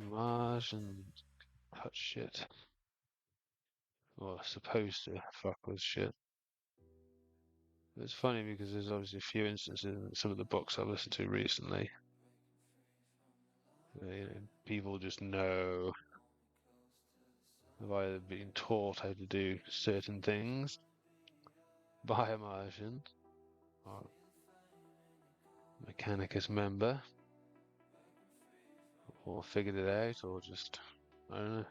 Mars and cut shit. Or supposed to fuck with shit. It's funny because there's obviously a few instances in some of the books I've listened to recently where, people just know, have either been taught how to do certain things by a Martian or a Mechanicus member, or figured it out, or just, I don't know.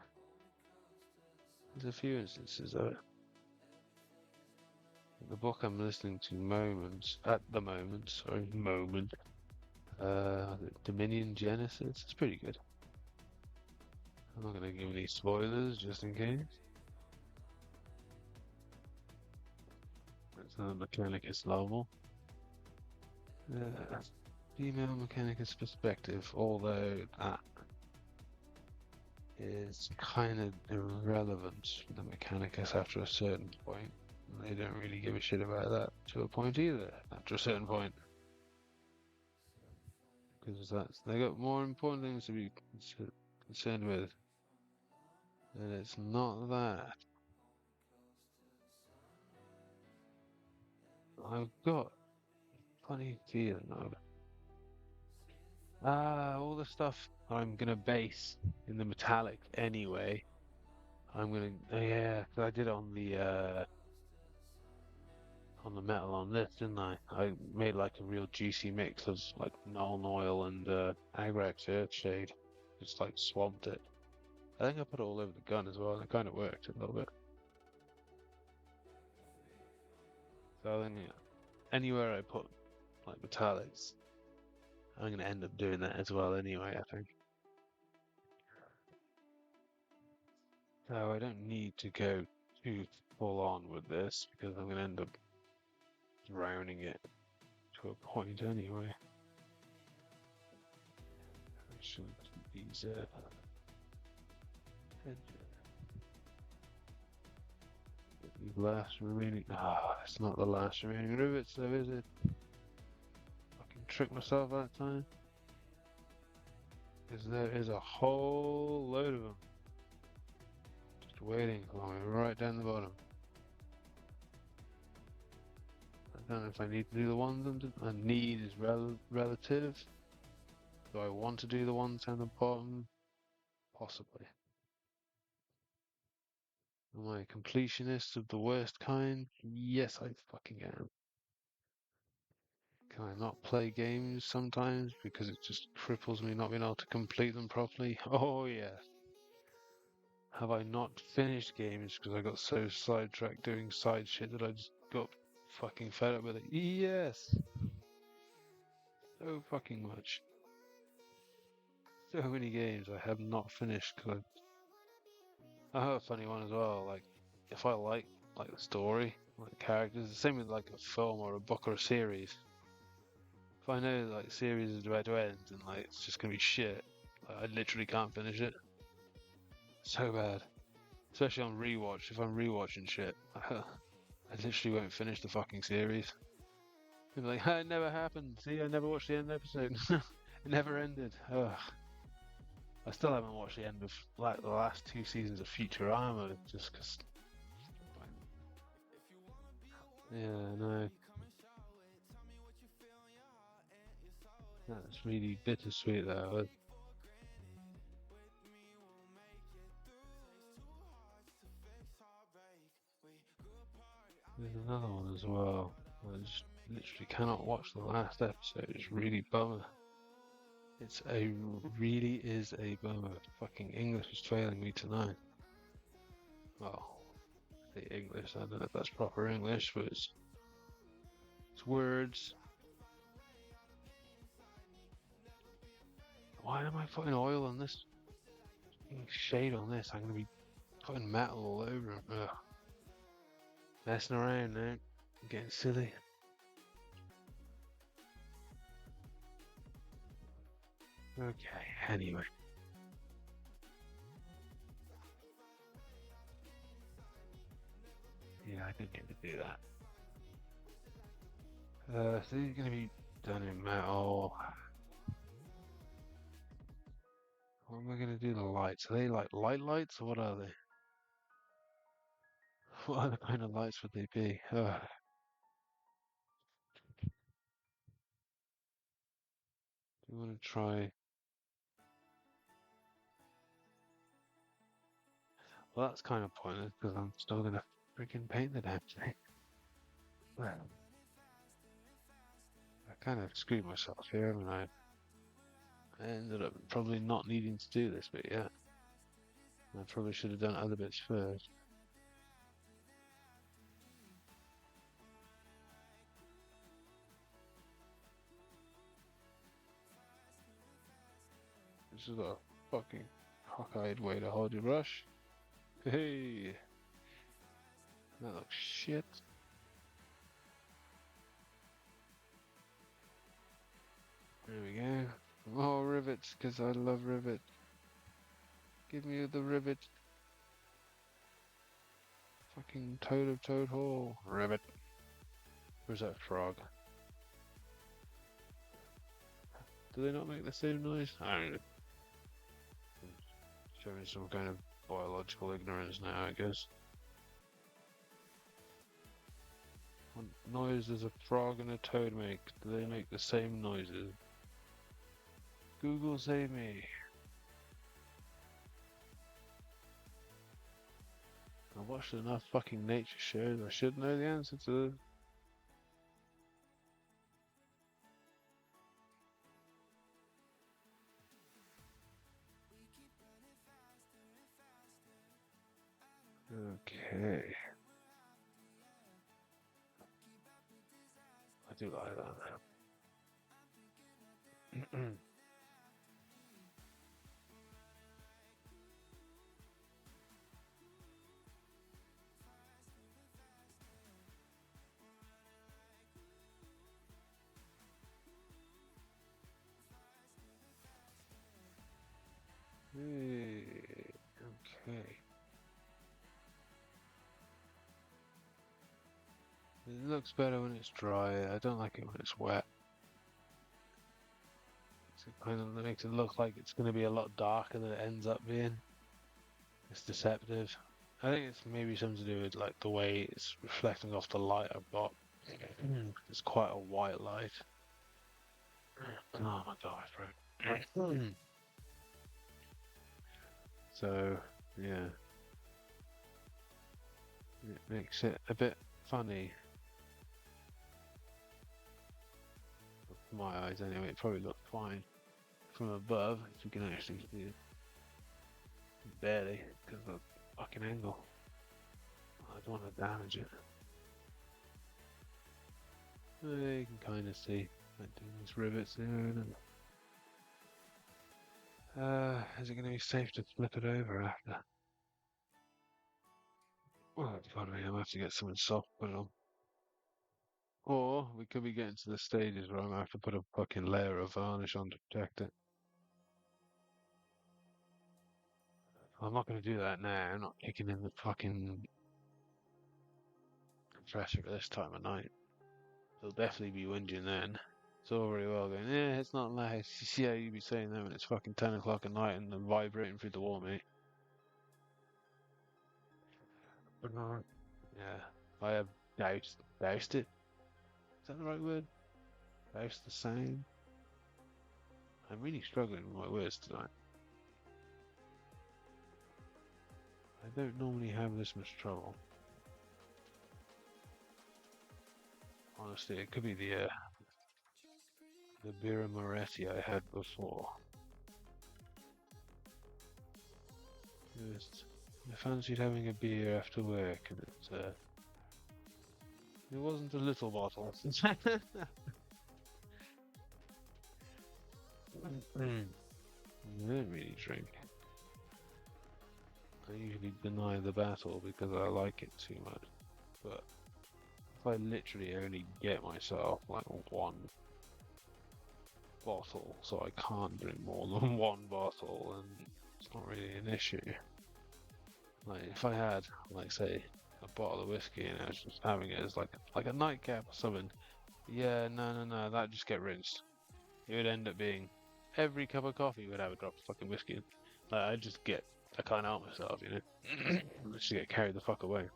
There's a few instances of it. The book I'm listening to at the moment, Dominion Genesis, it's pretty good. I'm not going to give any spoilers just in case. It's a Mechanicus novel. Female Mechanicus perspective, although that is kind of irrelevant for the Mechanicus after a certain point. They don't really give a shit about that to a point either, after a certain point. Because they got more important things to be concerned with. And it's not that. I've got a funny feeling of it. All the stuff I'm gonna base in the metallic anyway. I'm gonna, yeah, 'cause I did it on the metal on this, didn't I? I made like a real juicy mix of like Nuln Oil and Agrax Earthshade. Just like swamped it. I think I put it all over the gun as well, and it kind of worked a little bit. So I think, yeah, anywhere I put like metallics, I'm gonna end up doing that as well anyway, I think. So I don't need to go too full on with this because I'm gonna end up drowning it to a point anyway. I shouldn't these the last remaining. Ah, it's not the last remaining rivets, though, is it? Fucking tricked myself that time. Because there is a whole load of them just waiting for me right down the bottom. I don't know if I need to do the ones I need is relative. Do I want to do the ones down the bottom? Possibly. Am I a completionist of the worst kind? Yes, I fucking am. Can I not play games sometimes because it just cripples me not being able to complete them properly. Oh yeah. Have I not finished games because I got so sidetracked doing side shit that I just got fucking fed up with it? Yes! So fucking much. So many games I have not finished because I have a funny one as well. Like, if I like the story, like the characters, the same with like a film or a book or a series. If I know like series is about to end and like it's just gonna be shit, like, I literally can't finish it. So bad. Especially on rewatch. If I'm rewatching shit, I literally won't finish the fucking series. I'll be like, it never happened. See, I never watched the end episode. It never ended. Ugh. I still haven't watched the end of like the last 2 seasons of Futurama, just because. Yeah, no. That's really bittersweet though. There's another one as well. I just literally cannot watch the last episode. It's really bummer. Really is a bummer. Fucking English is failing me tonight. Well, the English. I don't know if that's proper English, but it's words. Why am I putting oil on this? Shade on this. I'm gonna be putting metal all over it. Ugh. Messing around now. Getting silly. Okay, anyway. Yeah, I didn't get to do that. So these are going to be done in metal. What am I going to do the lights? Are they like light lights or what are they? What other kind of lights would they be? Do you want to try? Well, that's kind of pointless because I'm still going to freaking paint the damn thing. Well, I kind of screwed myself here, haven't I? I ended up probably not needing to do this, but yeah. I probably should have done other bits first. This is a fucking cockeyed way to hold your brush. Hey, that looks shit. There we go. Oh, rivets, because I love rivet. Give me the rivet. Fucking Toad of Toad Hall. Rivet. Where's that frog? Do they not make the same noise? I don't know. Showing some kind of biological ignorance now, I guess. What noise does a frog and a toad make? Do they make the same noises? Google save me. I've watched enough fucking nature shows. I should know the answer to this. Okay. I do like that. Hey, okay. It looks better when it's dry. I don't like it when it's wet. It kind of makes it look like it's going to be a lot darker than it ends up being. It's deceptive. I think it's maybe something to do with like the way it's reflecting off the light I've got. It's quite a white light. Oh my god, bro. So, yeah. It makes it a bit funny. to my eyes anyway, it probably looked fine from above, if you can actually see it. Barely, because of the fucking angle. I don't want to damage it. You can kind of see like doing these rivets there. And is it going to be safe to flip it over after? Well, pardon me, I'm going to have to get something soft to put it on. Or we could be getting to the stages where I'm going to have to put a fucking layer of varnish on to protect it. I'm not going to do that now. I'm not kicking in the fucking compressor at this time of night. It'll definitely be whinging then. It's all very well going, yeah, it's not loud. You see how you be saying that when it's fucking 10 o'clock at night and then vibrating through the wall, mate. Yeah, I have doused it. Is that the right word? Doused the sound? I'm really struggling with my words tonight. I don't normally have this much trouble. Honestly, it could be the Birra Moretti I had before. Just, I fancied having a beer after work, and it wasn't a little bottle. I don't really drink. I usually deny the battle because I like it too much. But if I literally only get myself like one bottle, so I can't drink more than one bottle, and it's not really an issue. Like if I had, like say, a bottle of whiskey and I was just having it as like a nightcap or something, yeah, no, that'd just get rinsed. It would end up being every cup of coffee would have a drop of fucking whiskey in. Like I can't help myself, you know. I just get carried the fuck away.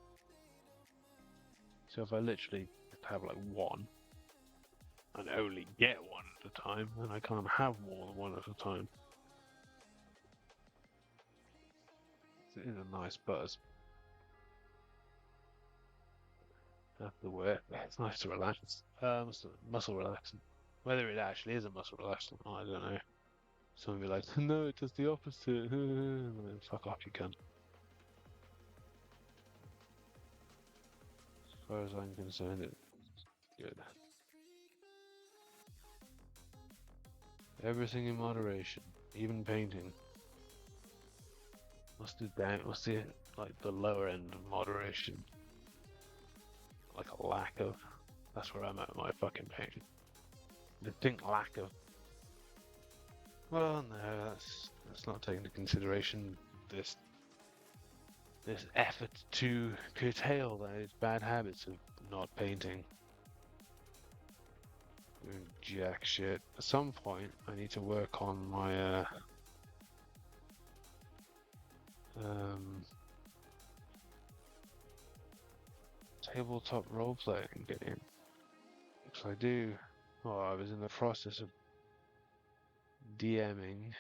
So if I literally have like one and only get one at a time, then I can't have more than one at a time. It is a nice buzz. After work, it's nice to relax. Muscle relaxing. Whether it actually is a muscle relaxant, I don't know. Someone will be like, no, it does the opposite. Fuck off, you cunt. As far as I'm concerned, it's good. Everything in moderation, even painting. What's the like the lower end of moderation? Like a lack of. That's where I'm at with my fucking painting. Distinct lack of. Well, no, that's not taking into consideration this effort to curtail those bad habits of not painting. Doing jack shit. At some point, I need to work on my tabletop role-playing game. So I do. Well, I was in the process of DMing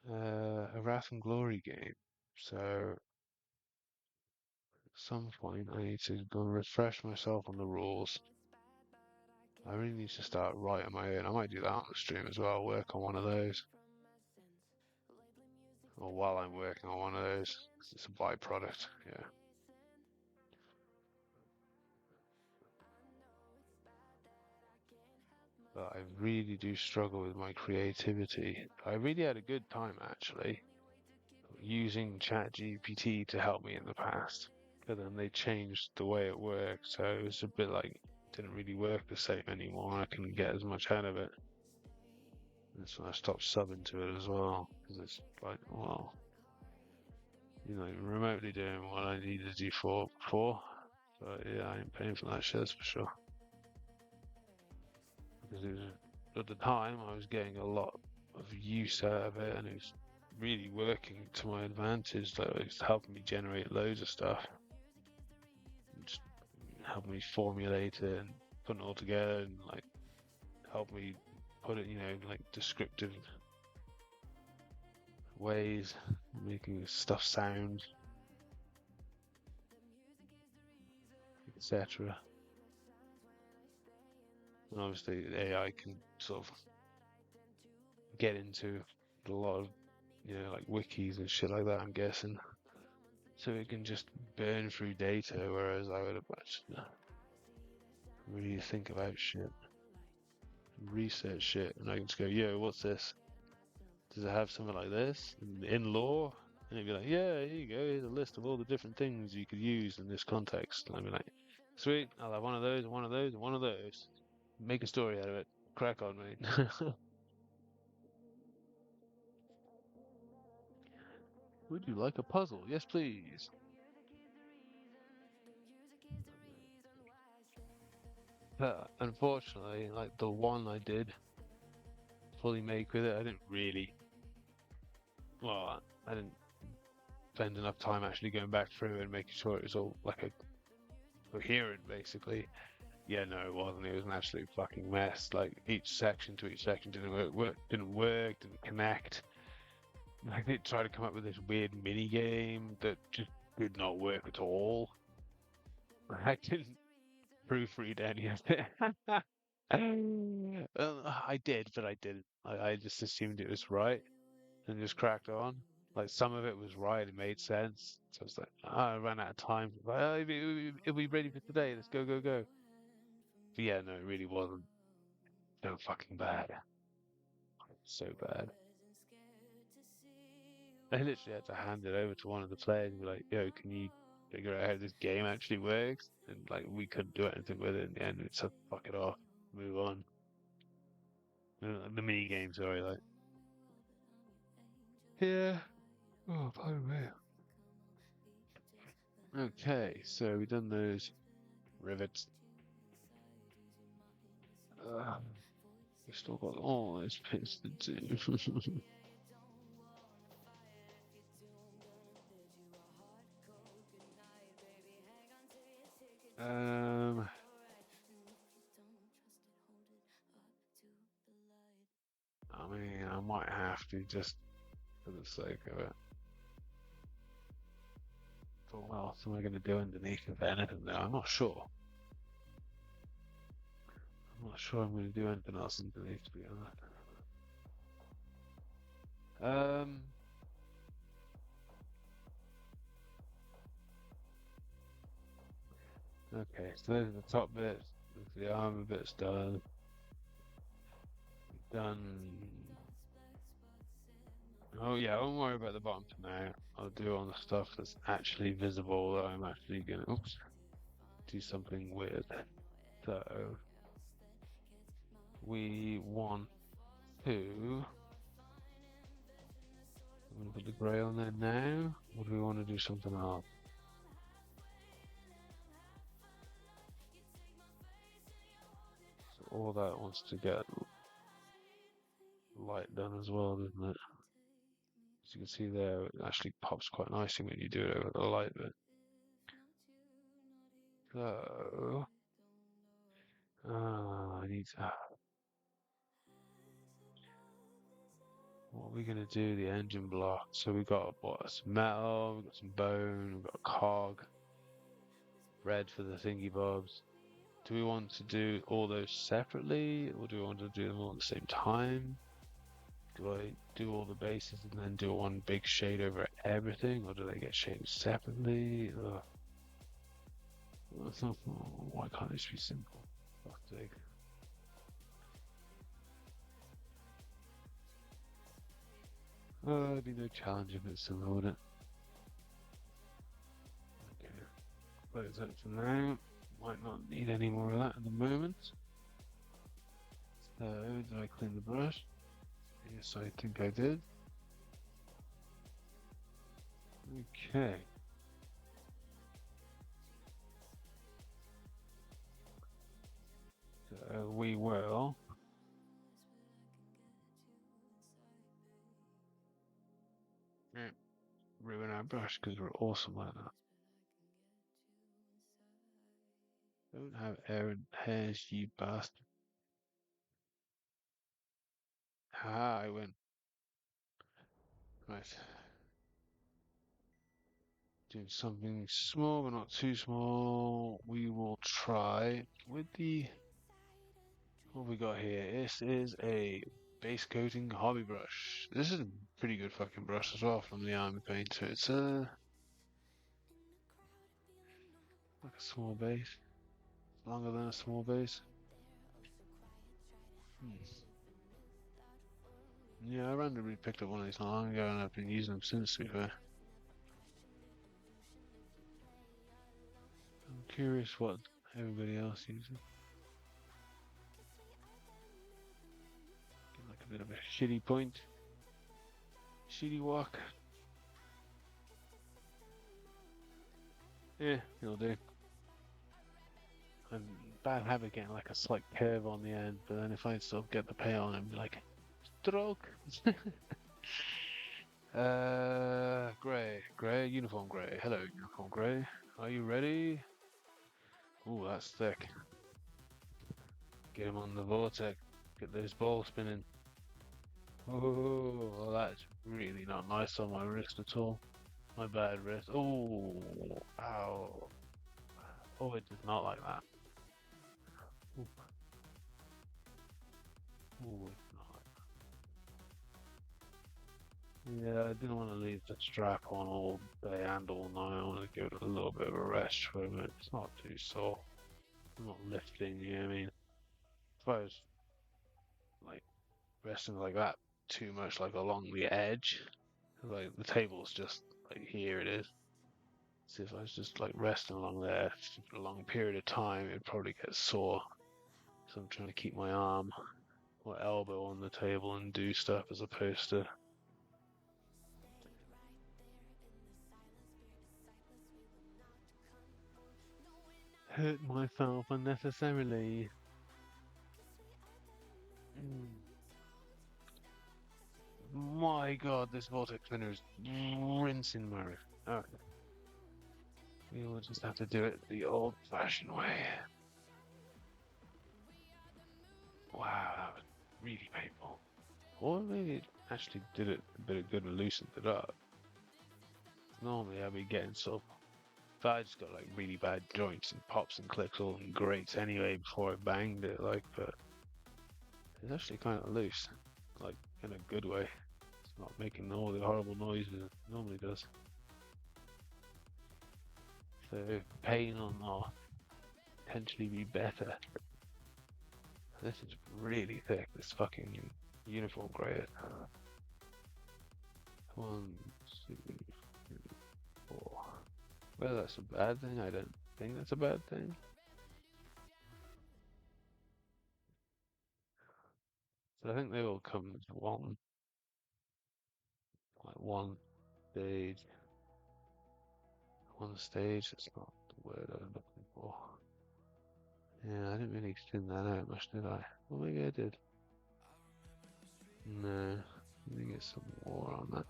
a Wrath and Glory game. So at some point, I need to go and refresh myself on the rules. I really need to start writing my own. I might do that on the stream as well. Work on one of those. Or while I'm working on one of those, 'cause it's a byproduct. Yeah. But I really do struggle with my creativity. I really had a good time actually using ChatGPT to help me in the past, but then they changed the way it worked, so it was a bit like it didn't really work the same anymore. I couldn't get as much out of it. That's when I stopped subbing to it as well, because it's like, well, you know, remotely doing what I needed to do before. But yeah, I ain't paying for that shit, that's for sure. Because it was, at the time, I was getting a lot of use out of it, and it was really working to my advantage. Like, it was helping me generate loads of stuff, and just helping me formulate it and put it all together, and like help me put it, you know, like descriptive ways, making stuff sound, etc. And obviously AI can sort of get into a lot of, like wikis and shit like that, I'm guessing. So it can just burn through data, whereas I would imagine really think about shit, research shit, and I can just go, yo, what's this? Does it have something like this in law? And it'd be like, yeah, here you go. Here's a list of all the different things you could use in this context. And I'd be like, sweet, I'll have one of those, and one of those, and one of those. Make a story out of it. Crack on, mate. Would you like a puzzle? Yes, please. But unfortunately, like the one I did fully make with it, I didn't really. Well, I didn't spend enough time actually going back through and making sure it was all like a coherent, basically. Yeah, no, it wasn't. It was an absolute fucking mess. Like each section to each section didn't connect. Like they tried to come up with this weird mini game that just did not work at all. I didn't proofread any of it. I did, but I didn't. I just assumed it was right and just cracked on. Like some of it was right, it made sense. So I was like, I ran out of time. Like, oh, it'll be ready for today. Let's go, go, go. But yeah, no, it really wasn't. So fucking bad. So bad. I literally had to hand it over to one of the players and be like, yo, can you figure out how this game actually works? And like, we couldn't do anything with it in the end. We said, fuck it off, move on. The mini game, sorry, like, yeah. Oh, pardon me. Okay, so we've done those rivets. We've still got all those bits to do. um, I mean, I might have to just for the sake of it. But what else am I going to do underneath if anything? Though I'm not sure. I'm not sure I'm going to do anything else underneath, to be honest. Um, okay, so those are the top bits. The armor bits done. Done. Oh yeah, I won't worry about the bottom for now. I'll do all the stuff that's actually visible that I'm actually gonna do something with. So we want to. I'm gonna put the grey on there now. Or do we want to do something else? So all that wants to get light done as well, doesn't it? As you can see there, it actually pops quite nicely when you do it over the light bit. So, I need to. What are we gonna do? The engine block. So we got what? Some metal. We got some bone. We got a cog. Red for the thingy bobs. Do we want to do all those separately, or do we want to do them all at the same time? Do I do all the bases and then do one big shade over everything, or do they get shaded separately? Why can't this be simple? Fuck's sake. There'd be no challenge if it's simple, would it? Okay, close that for now. Might not need any more of that at the moment. So, did I clean the brush? Yes, I think I did. Okay. So we will. Ruin our brush because we're awesome like that. Don't have errant hairs, you bastard. Ah, I win. Right. Doing something small but not too small. We will try with the What we got here? This is a base coating hobby brush. This is a pretty good fucking brush as well from the Army Painter. It's like a small base, longer than a small base. Hmm. Yeah, I randomly picked up one of these not long ago and I've been using them since, to be fair. I'm curious what everybody else uses. Get like a bit of a shitty point. Shitty walk. Yeah, it'll do. I'm bad habit getting like a slight curve on the end, but then if I sort of get the payout, I'm like, stroke. Grey, uniform grey. Hello, uniform grey. Are you ready? Ooh, that's thick. Get him on the vortex. Get those balls spinning. Oh, well, that's really not nice on my wrist at all. My bad wrist. Oh, ow. Oh, it did not like that. Ooh, ooh, it's not like that. Yeah, I didn't want to leave the strap on all day and all night. I want to give it a little bit of a rest for a minute. It's not too sore. I'm not lifting, you know what I mean? If I was like resting like that too much, like along the edge, like the table's just like here it is. See, if I was just like resting along there for a long period of time, it'd probably get sore. So I'm trying to keep my arm or elbow on the table and do stuff as opposed to hurt myself unnecessarily. Mm. My God, this vortex spinner is rinsing my wrist. Okay, we will just have to do it the old-fashioned way. Wow, that was really painful. Or maybe it actually did it a bit of good and loosened it up. Normally I'd be getting sort of, if I just got like really bad joints and pops and clicks all in grates anyway before I banged it, like, but it's actually kind of loose, like in a good way. It's not making all the horrible noises it normally does. So pain will not potentially be better. This is really thick, this fucking uniform grey. 1, 2, 3, 4. Whether that's a bad thing, I don't think that's a bad thing. So I think they all come as one, like stage. One stage, that's not the word I'm looking for. Yeah, I didn't really extend that out much, did I? Well, maybe I did. No, let me get some more on that.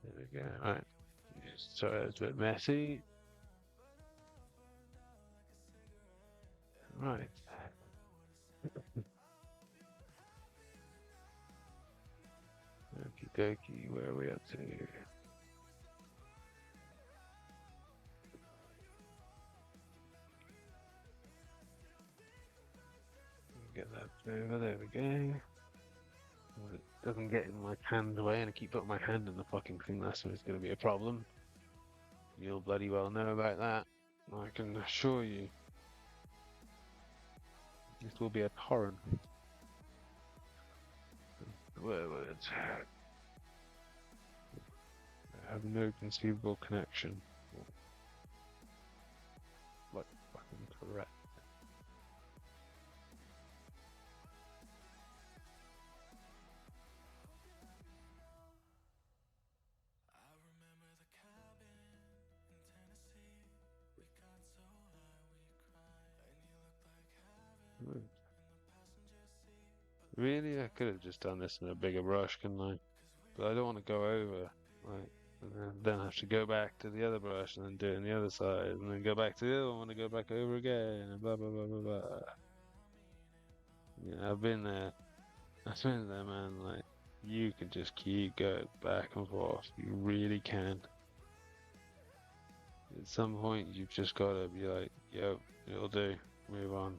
There we go. Alright. Sorry, it's a bit messy. Right. Okie dokie, where are we up to? Get that over, there we go. Well, it doesn't get in my hand away and I keep putting my hand in the fucking thing, that's when it's going to be a problem. You'll bloody well know about that. I can assure you. This will be a torrent. Words. I have no conceivable connection. Like, fucking correct. Really? I could have just done this in a bigger brush, couldn't I? But I don't want to go over, like, and then have to go back to the other brush and then do it on the other side, and then go back to the other one and go back over again, and blah blah blah blah blah. Yeah, I've been there. I've been there, man. Like, You can just keep going back and forth. You really can. At some point, you've just got to be like, yo, it'll do. Move on.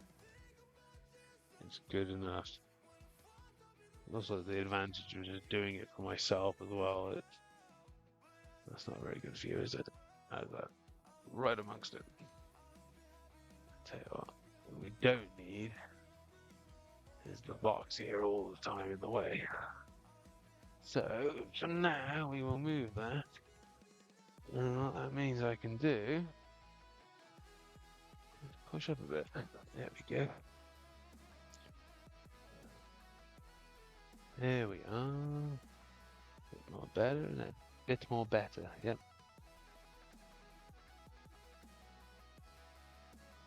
It's good enough. Also, the advantage of just doing it for myself as well. That's not very good for you, is it? How's that? Right amongst it. Tell you what we don't need is the box here all the time in the way. So, for now, we will move that. And what that means I can do is push up a bit. There we go. There we are. A bit more better, and a bit more better. Yep.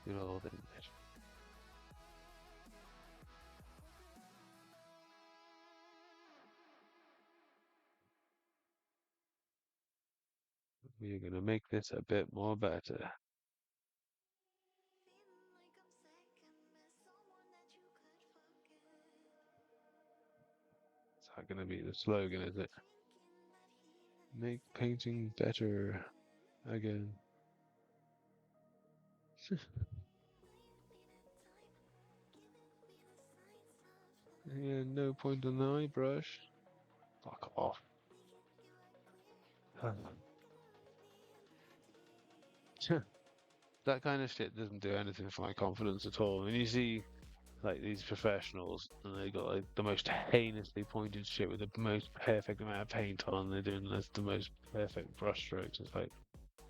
Good old English. We're gonna make this a bit more better. It's not gonna be the slogan, is it? Make painting better again. Yeah, no point on the eye brush. Fuck off. That kind of shit doesn't do anything for my confidence at all. When you see like these professionals and they got like the most heinously pointed shit with the most perfect amount of paint on, they're doing this, the most perfect brush strokes. It's like,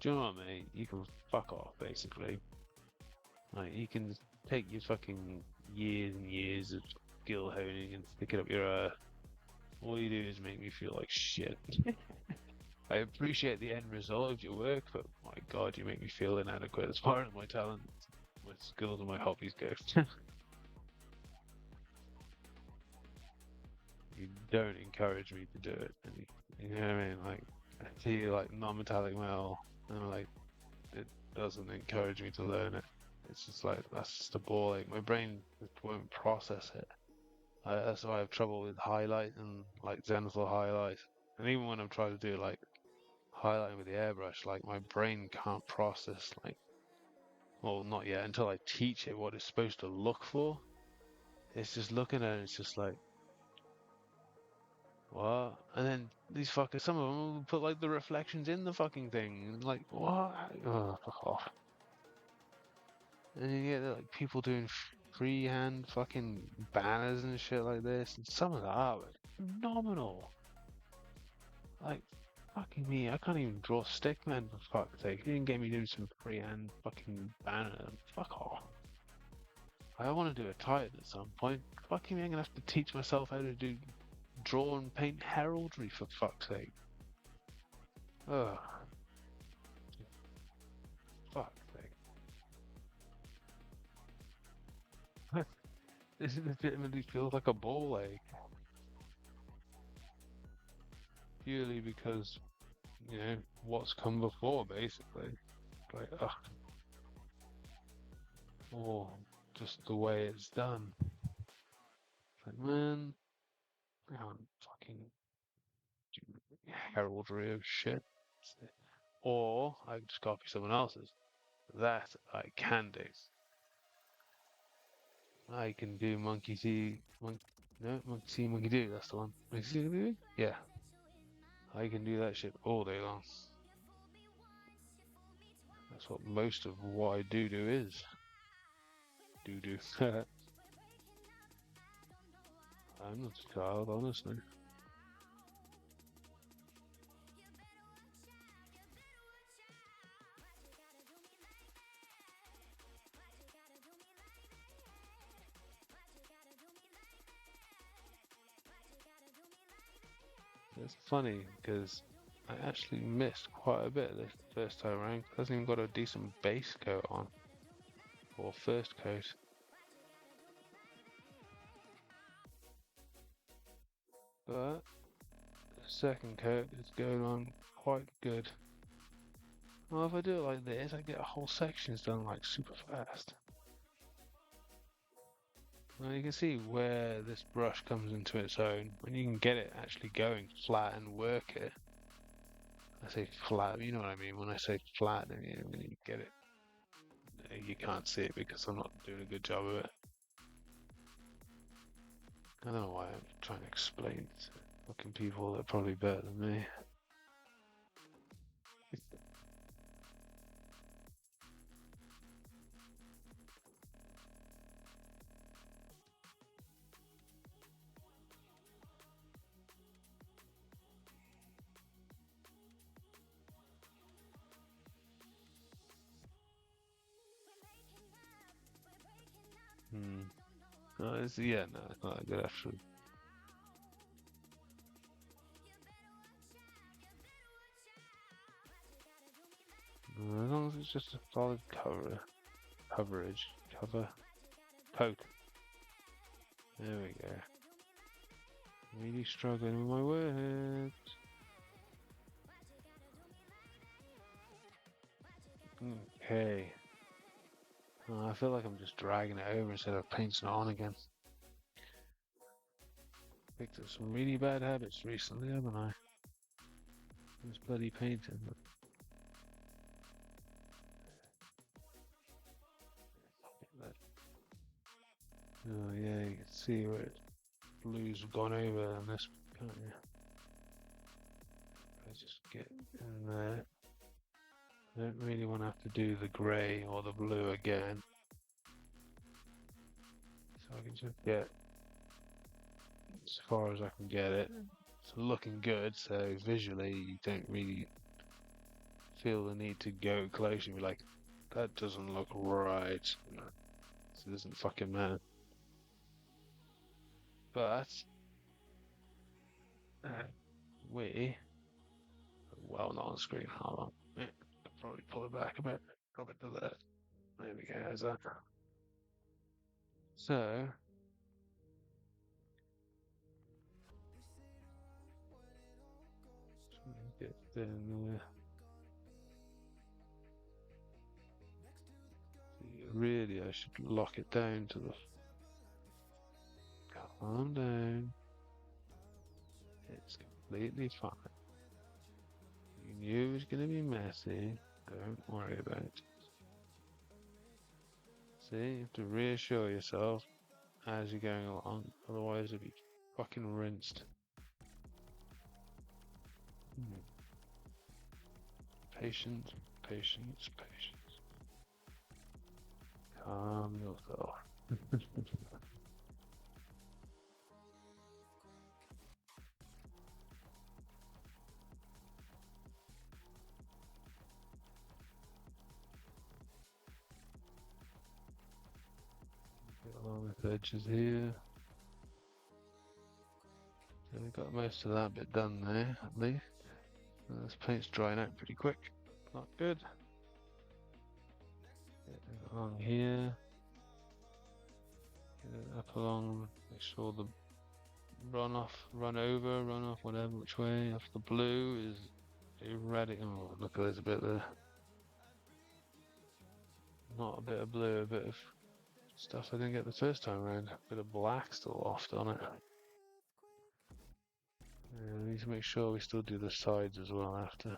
do you know what, mate? You can fuck off, basically. Like, you can take your fucking years and years of skill honing and stick it up your all you do is make me feel like shit. I appreciate the end result of your work, but my god, you make me feel inadequate as far as my talent, my skills, and my hobbies go. You don't encourage me to do it. You know what I mean? Like, I see like non-metallic metal, and like, it doesn't encourage me to learn it. It's just like, that's just a ball. Like, my brain just won't process it. That's why I have trouble with highlight and like zenithal highlight. And even when I'm trying to do like highlighting with the airbrush, like my brain can't process like, well, not yet until I teach it what it's supposed to look for. It's just looking at it, it's just like, what? And then these fuckers, some of them will put like the reflections in the fucking thing, and like, what? Oh, fuck off. And you get like people doing freehand fucking banners and shit like this, and some of the art was phenomenal. Like, fucking me, I can't even draw stick man for fuck's sake. You didn't get me doing some freehand fucking banner. Fuck off. I want to do a Titan at some point. Fucking me, I'm gonna have to teach myself how to draw and paint heraldry for fuck's sake. Ugh. Fuck's sake. This legitimately feels like a ball ache. Purely because, you know, what's come before, basically. Like, ugh. Or just the way it's done. It's like, man, I can't fucking do heraldry of shit. Or I could just copy someone else's. That I can do. I can do monkey see, no, monkey see, monkey do. That's the one. Monkey see, monkey do? Yeah, I can do that shit all day long. That's what most of what I do is. Do. I'm not a child, honestly. It's funny because I actually missed quite a bit this first time around. Hasn't even got a decent base coat on, or first coat. But the second coat is going on quite good. Well, if I do it like this, I get a whole sections done like super fast. Well, you can see where this brush comes into its own when you can get it actually going flat and work it. I say flat, you know what I mean when I say flat, and when you get it, you can't see it because I'm not doing a good job of it. I don't know why I'm trying to explain to fucking people that are probably better than me. Hmm. No, yeah, no, it's not that good actually. As long as it's just a solid coverage, coat. There we go. Really struggling with my words. Okay. Oh, I feel like I'm just dragging it over instead of painting it on again. Picked up some really bad habits recently, haven't I? This bloody painting. Oh yeah, you can see where blues have gone over on this, can't you? Let's just get in there. I don't really want to have to do the grey or the blue again. So I can just get as far as I can get it. It's looking good, so visually you don't really feel the need to go close and be like, that doesn't look right. So it doesn't fucking matter. But we, well, not on screen. Hold on. Yeah, I'll probably pull it back a bit. Drop it to there. There we go. How's that? So, get in really, I should lock it down to the. Calm down. It's completely fine. You knew it was going to be messy. Don't worry about it. See, you have to reassure yourself as you're going along, otherwise it'll be fucking rinsed. Patience, patience, patience. Calm yourself. Get along the edges here. So we got most of that bit done there, at least. This paint's drying out pretty quick. Not good. Get it along here. Get it up along. Make sure the run off, whatever, which way. Off the blue is erratic. Oh, look, there's a bit there. Not a bit of blue, a bit of stuff I didn't get the first time around. A bit of black still off on it. Yeah, we need to make sure we still do the sides as well after.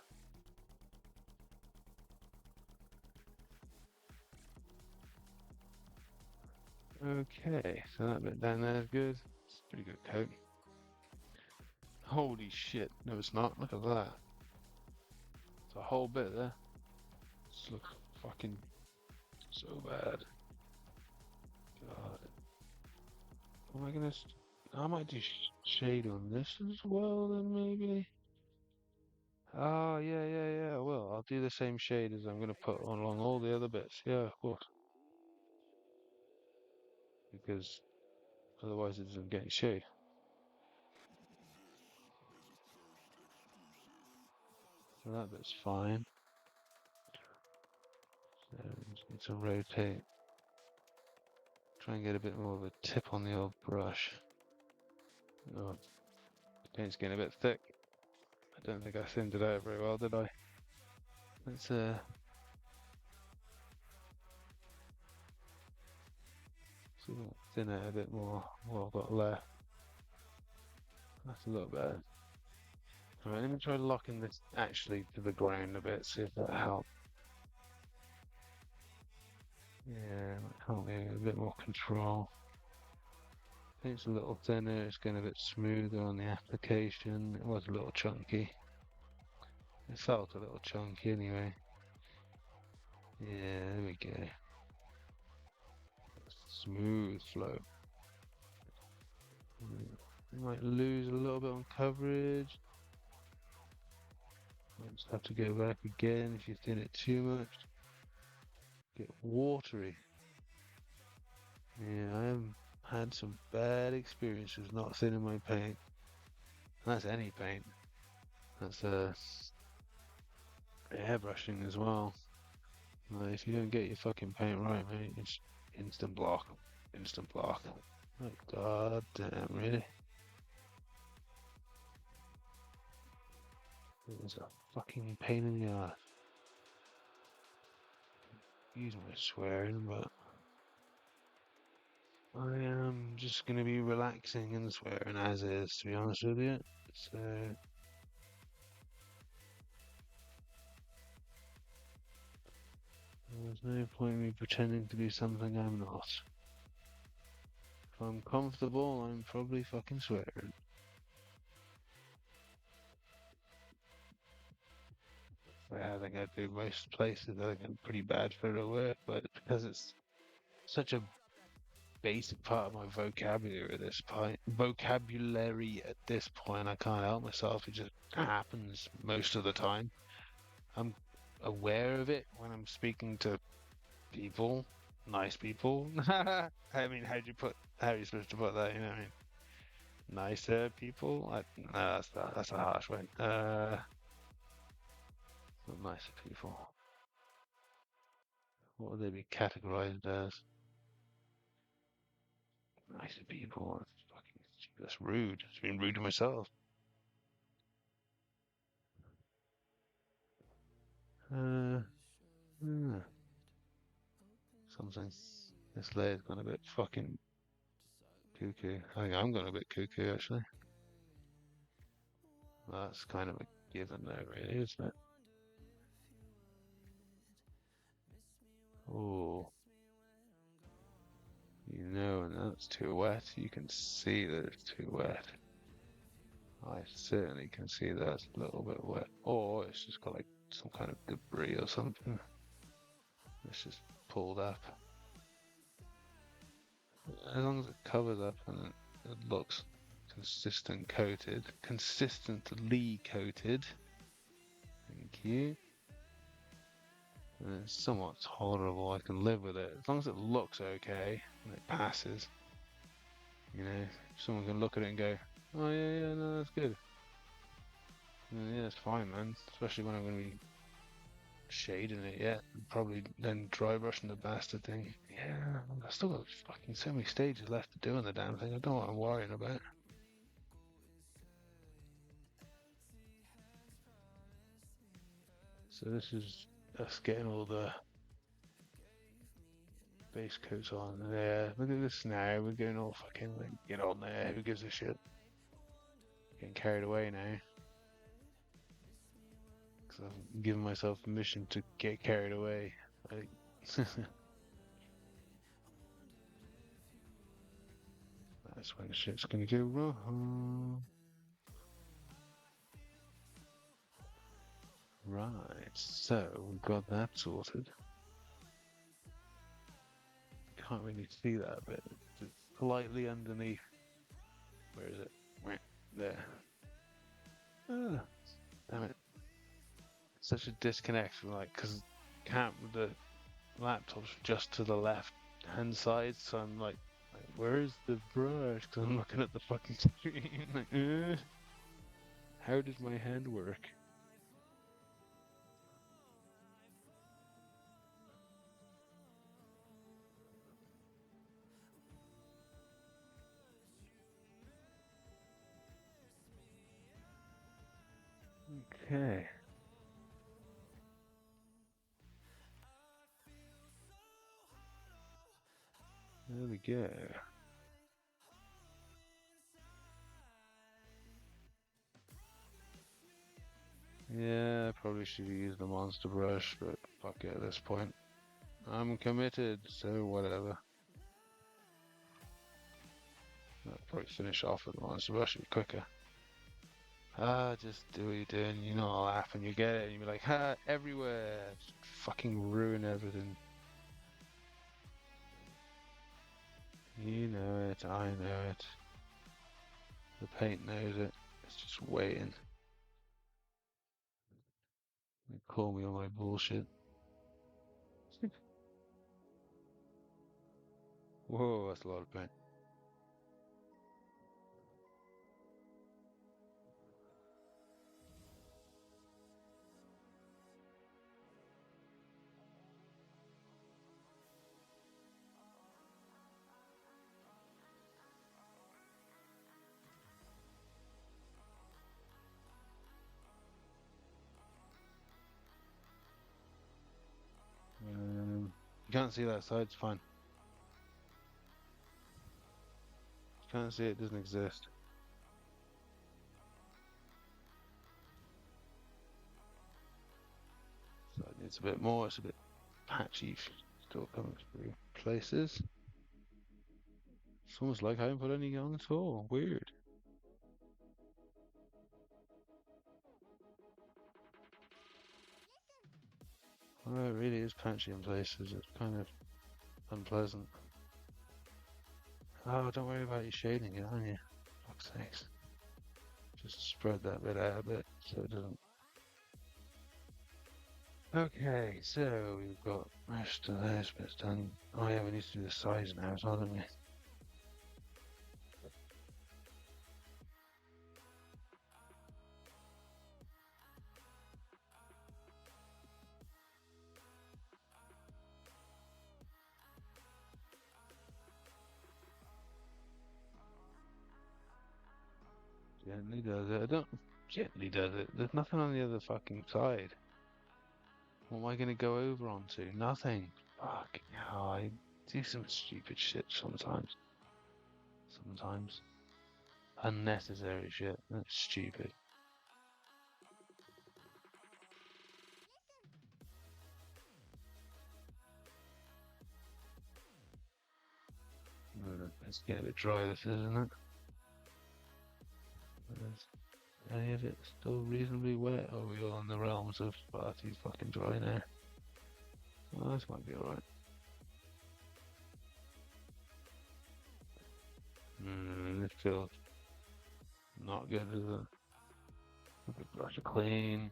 Okay, so that bit down there is good. It's a pretty good coat. Holy shit, no it's not, look at that. It's a whole bit there. This looks fucking so bad. God. Am I gonna... I might do shade on this as well then maybe? Oh yeah, I will. I'll do the same shade as I'm gonna put on along all the other bits. Yeah, of course. Because otherwise it doesn't get shade. So that bit's fine. So just need to rotate. Try and get a bit more of a tip on the old brush. Oh, the paint's getting a bit thick. I don't think I thinned it out very well, did I? Let's see thin out a bit more what I've got left. That's a little better. Alright, let me try locking this actually to the ground a bit, see if that helps. Yeah, that help me a bit more control. It's a little thinner, it's getting a bit smoother on the application. It was a little chunky. It felt a little chunky anyway. Yeah, there we go. Smooth flow. You might lose a little bit on coverage. Might just have to go back again if you thin it too much. Get watery. Yeah, I have had some bad experiences not thinning my paint. And that's any paint. That's airbrushing as well. If you don't get your fucking paint right, mate, it's instant block. Instant block. Oh, god damn, really? It was a fucking pain in the ass. Excuse my swearing, but I am just gonna be relaxing and swearing as is, to be honest with you. So there's no point in me pretending to be something I'm not. If I'm comfortable, I'm probably fucking swearing. I think I do most places. I think I'm pretty bad for it at work, but because it's such a basic part of my vocabulary at this point, I can't help myself. It just happens most of the time. I'm aware of it when I'm speaking to people, nice people. I mean, how are you supposed to put that? You know what I mean? Nicer people? No, that's a harsh one. Nicer people. What would they be categorized as? Nicer people. That's rude. It's been rude to myself. Uh, hmm, something. This layer's gone a bit fucking cuckoo. I think I'm going a bit cuckoo actually. Well, that's kind of a given though, really, isn't it? Oh, and that's too wet. You can see that it's too wet. I certainly can see that's a little bit wet. Or it's just got like some kind of debris or something. It's just pulled up. As long as it covers up and it looks consistently coated. Thank you. And it's somewhat tolerable. I can live with it as long as it looks okay and it passes. Someone can look at it and go, "Oh yeah, no, that's good." Yeah, it's fine, man. Especially when I'm going to be shading it yet. Probably then dry brushing the bastard thing. Yeah, I've still got fucking so many stages left to do on the damn thing. I don't know what I'm worrying about. So this is us getting all the base coats on. Yeah, look at this now. We're going all fucking like, get on there. Who gives a shit? Getting carried away now. Because I've given myself permission to get carried away. That's when shit's gonna go wrong. Right, so we've got that sorted. Can't really see that bit. It's slightly underneath. Where is it? Right there. Ah, damn it. Such a disconnect from because the laptop's just to the left hand side, so I'm like where's the brush? Because I'm looking at the fucking screen. Like, how does my hand work? Okay. There we go. Yeah, I probably should have used the monster brush, but fuck it at this point. I'm committed, so whatever. I'll probably finish off with the monster brush a bit quicker. Just do what you're doing, you know, I'll laugh and you get it, and you'll be like, ha, everywhere! Just fucking ruin everything. You know it, I know it. The paint knows it. It's just waiting. They call me on my bullshit. Whoa, that's a lot of paint. You can't see that side, it's fine. You can't see it, doesn't exist. So it needs a bit more, it's a bit patchy, still coming through places. It's almost like I haven't put any on at all. Weird. Well, it really is patchy in places. It's kind of unpleasant. Oh, don't worry about your shading it, aren't you? Fuck's sakes. Just spread that bit out a bit so it doesn't. Okay, so we've got most of those bits done. Oh yeah, we need to do the size now as well, don't we? Gently does it. I don't gently does it. There's nothing on the other fucking side. What am I gonna go over onto? Nothing. Fuck. Oh, I do some stupid shit sometimes. Sometimes. Unnecessary shit. That's stupid. Let's get a bit dry, this isn't it? Is any of it still reasonably wet? Or are we all in the realms of far too fucking dry now? Well, this might be alright. It feels not good, is it? A good brush of clean.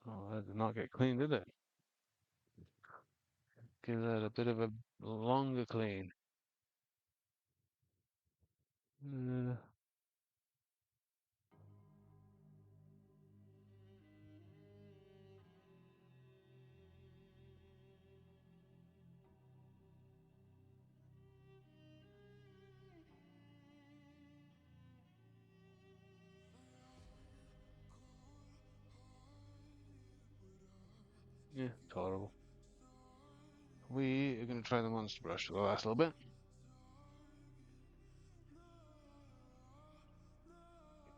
Oh, that did not get clean, did it? Give that a bit of a longer clean. Uh, yeah, tolerable. We are going to try the monster brush for the last little bit.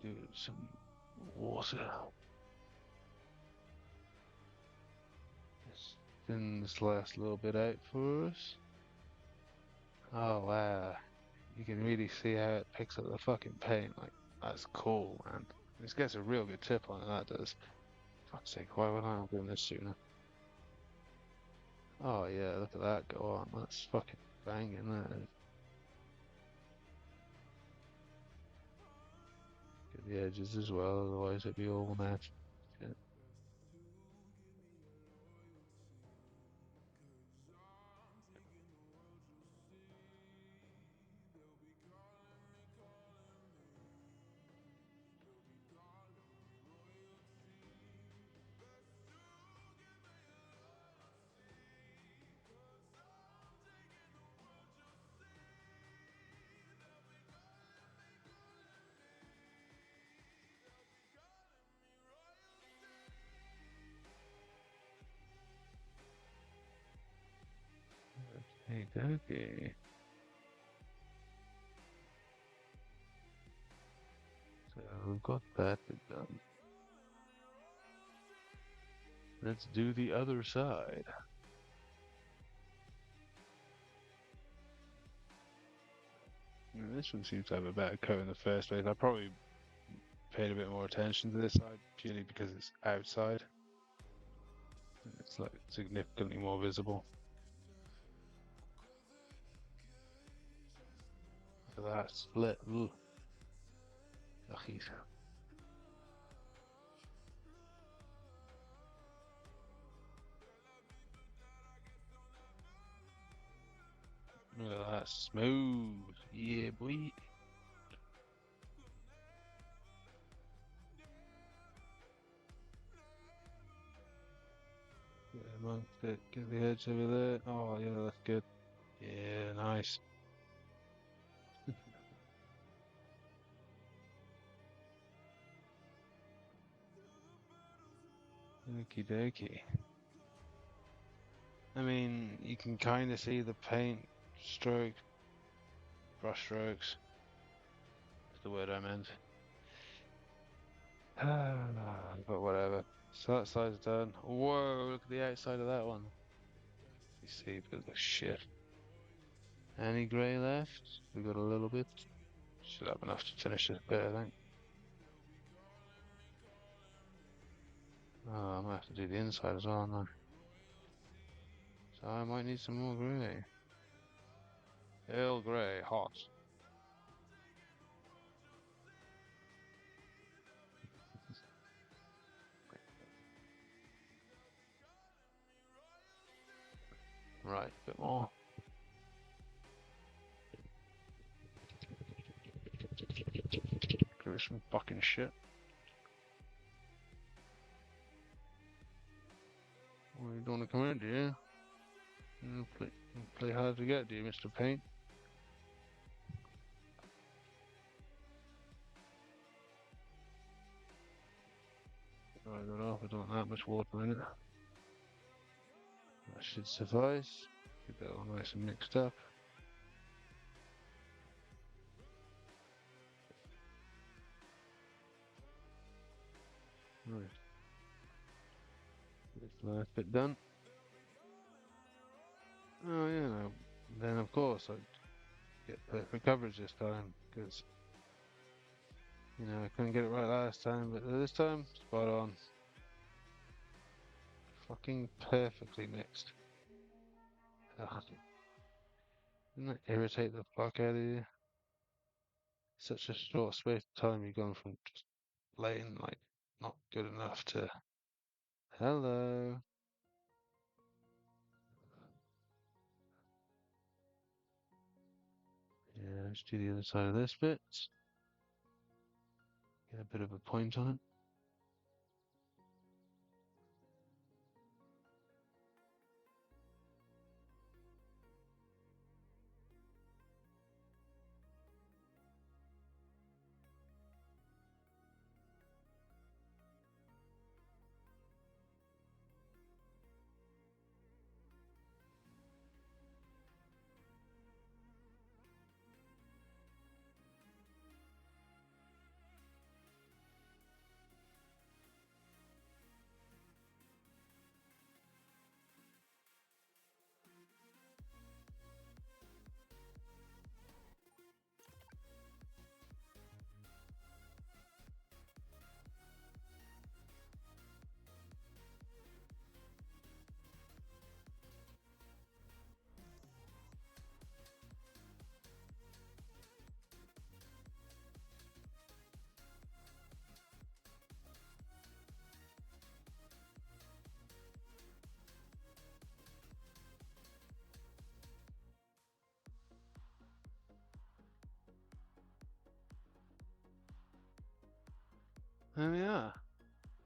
Do some water. Just thin this last little bit out for us. Oh wow, you can really see how it picks up the fucking paint. Like, that's cool, man. This gets a real good tip on it, that does. Fuck's sake, why would I have done this sooner? Oh yeah, look at that go on. That's fucking banging, that is. Get the edges as well, otherwise it'd be all matched. Shit. Okay, okay. So we've got that bit done. Let's do the other side. This one seems to have a better coat in the first place. I probably paid a bit more attention to this side purely because it's outside. It's like significantly more visible. Look at that split. Ooh. Yuckies. Look at that smooth. Yeah, boy. Get amongst it. Get the edge over there. Oh, yeah, that's good. Yeah, nice. Okie dokie. I mean, you can kind of see the paint strokes, brush strokes. That's the word I meant. But whatever. So that side's done. Whoa, look at the outside of that one. You see, but the shit. Any grey left? We got a little bit. Should have enough to finish this bit, I think. Oh, I'm gonna have to do the inside as well now. So I might need some more grey. Earl Grey, hot. Right, a bit more. Give it some fucking shit. Well, you don't want to come in, do you? Play hard to get, do you, Mr. Paint? Right, that off. I don't want that much water in it. That should suffice. Get that all nice and mixed up. Right. This last bit done. Oh, yeah. Then, of course, I get perfect coverage this time because, I couldn't get it right last time, but this time, spot on. Fucking perfectly mixed. Ugh. Doesn't that irritate the fuck out of you? Such a short space of time you've gone from just plain, like, not good enough to hello. Yeah, let's do the other side of this bit. Get a bit of a point on it. There we are.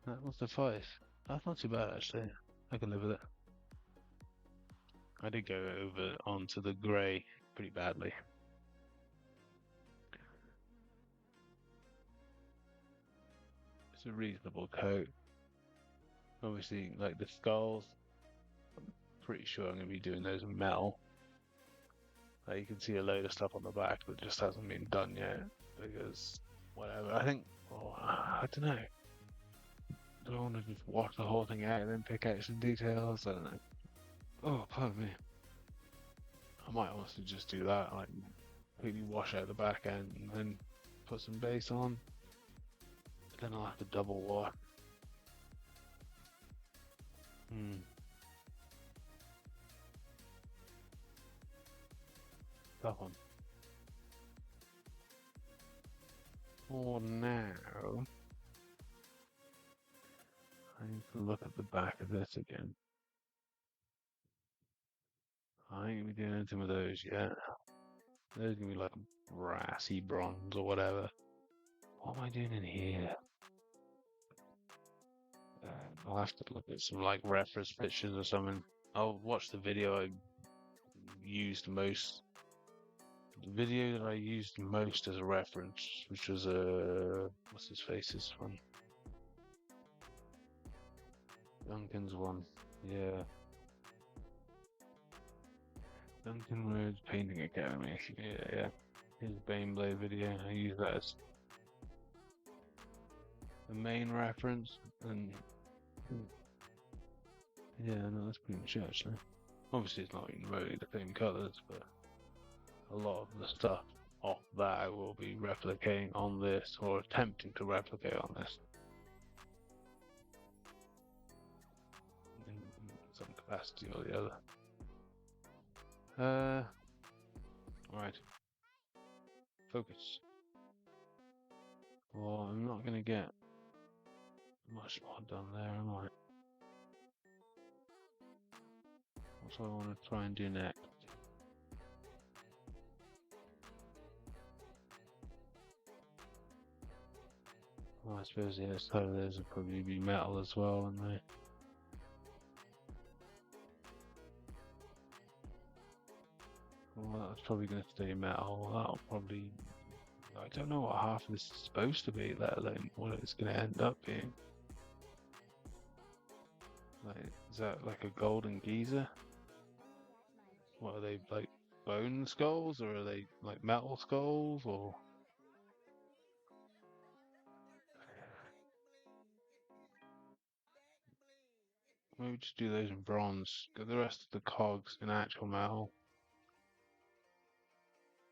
That was the five. That's not too bad actually. I can live with it. I did go over onto the grey pretty badly. It's a reasonable coat. Obviously, like the skulls, I'm pretty sure I'm going to be doing those in metal. Like you can see a load of stuff on the back that just hasn't been done yet because whatever. I think, oh, I don't know. Do I want to just watch the whole thing out and then pick out some details? I don't know. Oh, pardon me. I might honestly just do that, like completely wash out the back end and then put some base on. But then I'll have to double wash. Tough one. For now, I need to look at the back of this again. I ain't gonna be doing anything with those yet. Those are gonna be like brassy bronze or whatever. What am I doing in here? I'll have to look at some like reference pictures or something. I'll watch the video I used most. The video that I used most as a reference, which was what's his face's one? Duncan's one. Yeah. Duncan Roads Painting Academy. Yeah. His Baneblade video. I use that as the main reference, and yeah, no, that's pretty much it actually. Obviously, it's not even really the same colours, but a lot of the stuff off that I will be replicating on this, or attempting to replicate on this in some capacity or the other. Right. Focus. Well, I'm not going to get much more done there, am I? What do I want to try and do next? Well, I suppose the outside of those will probably be metal as well, won't they? Well, that's probably going to stay metal. That'll probably... I don't know what half of this is supposed to be, let alone what it's going to end up being. Like, is that like a golden geezer? What are they, like bone skulls, or are they like metal skulls, or... Maybe just do those in bronze. Get the rest of the cogs in actual metal.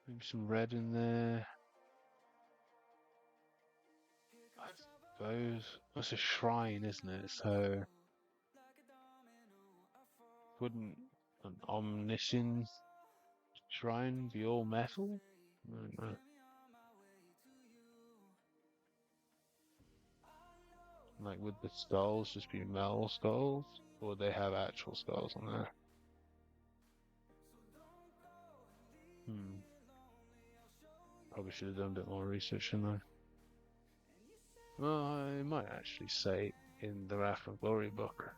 Maybe some red in there. I suppose. It's a shrine, isn't it? So wouldn't an omniscient shrine be all metal? I don't know. Like, would the skulls just be metal skulls? Or would they have actual skulls on there? Probably should have done a bit more research, shouldn't I? Well, I might actually say in the Wrath of Glory book.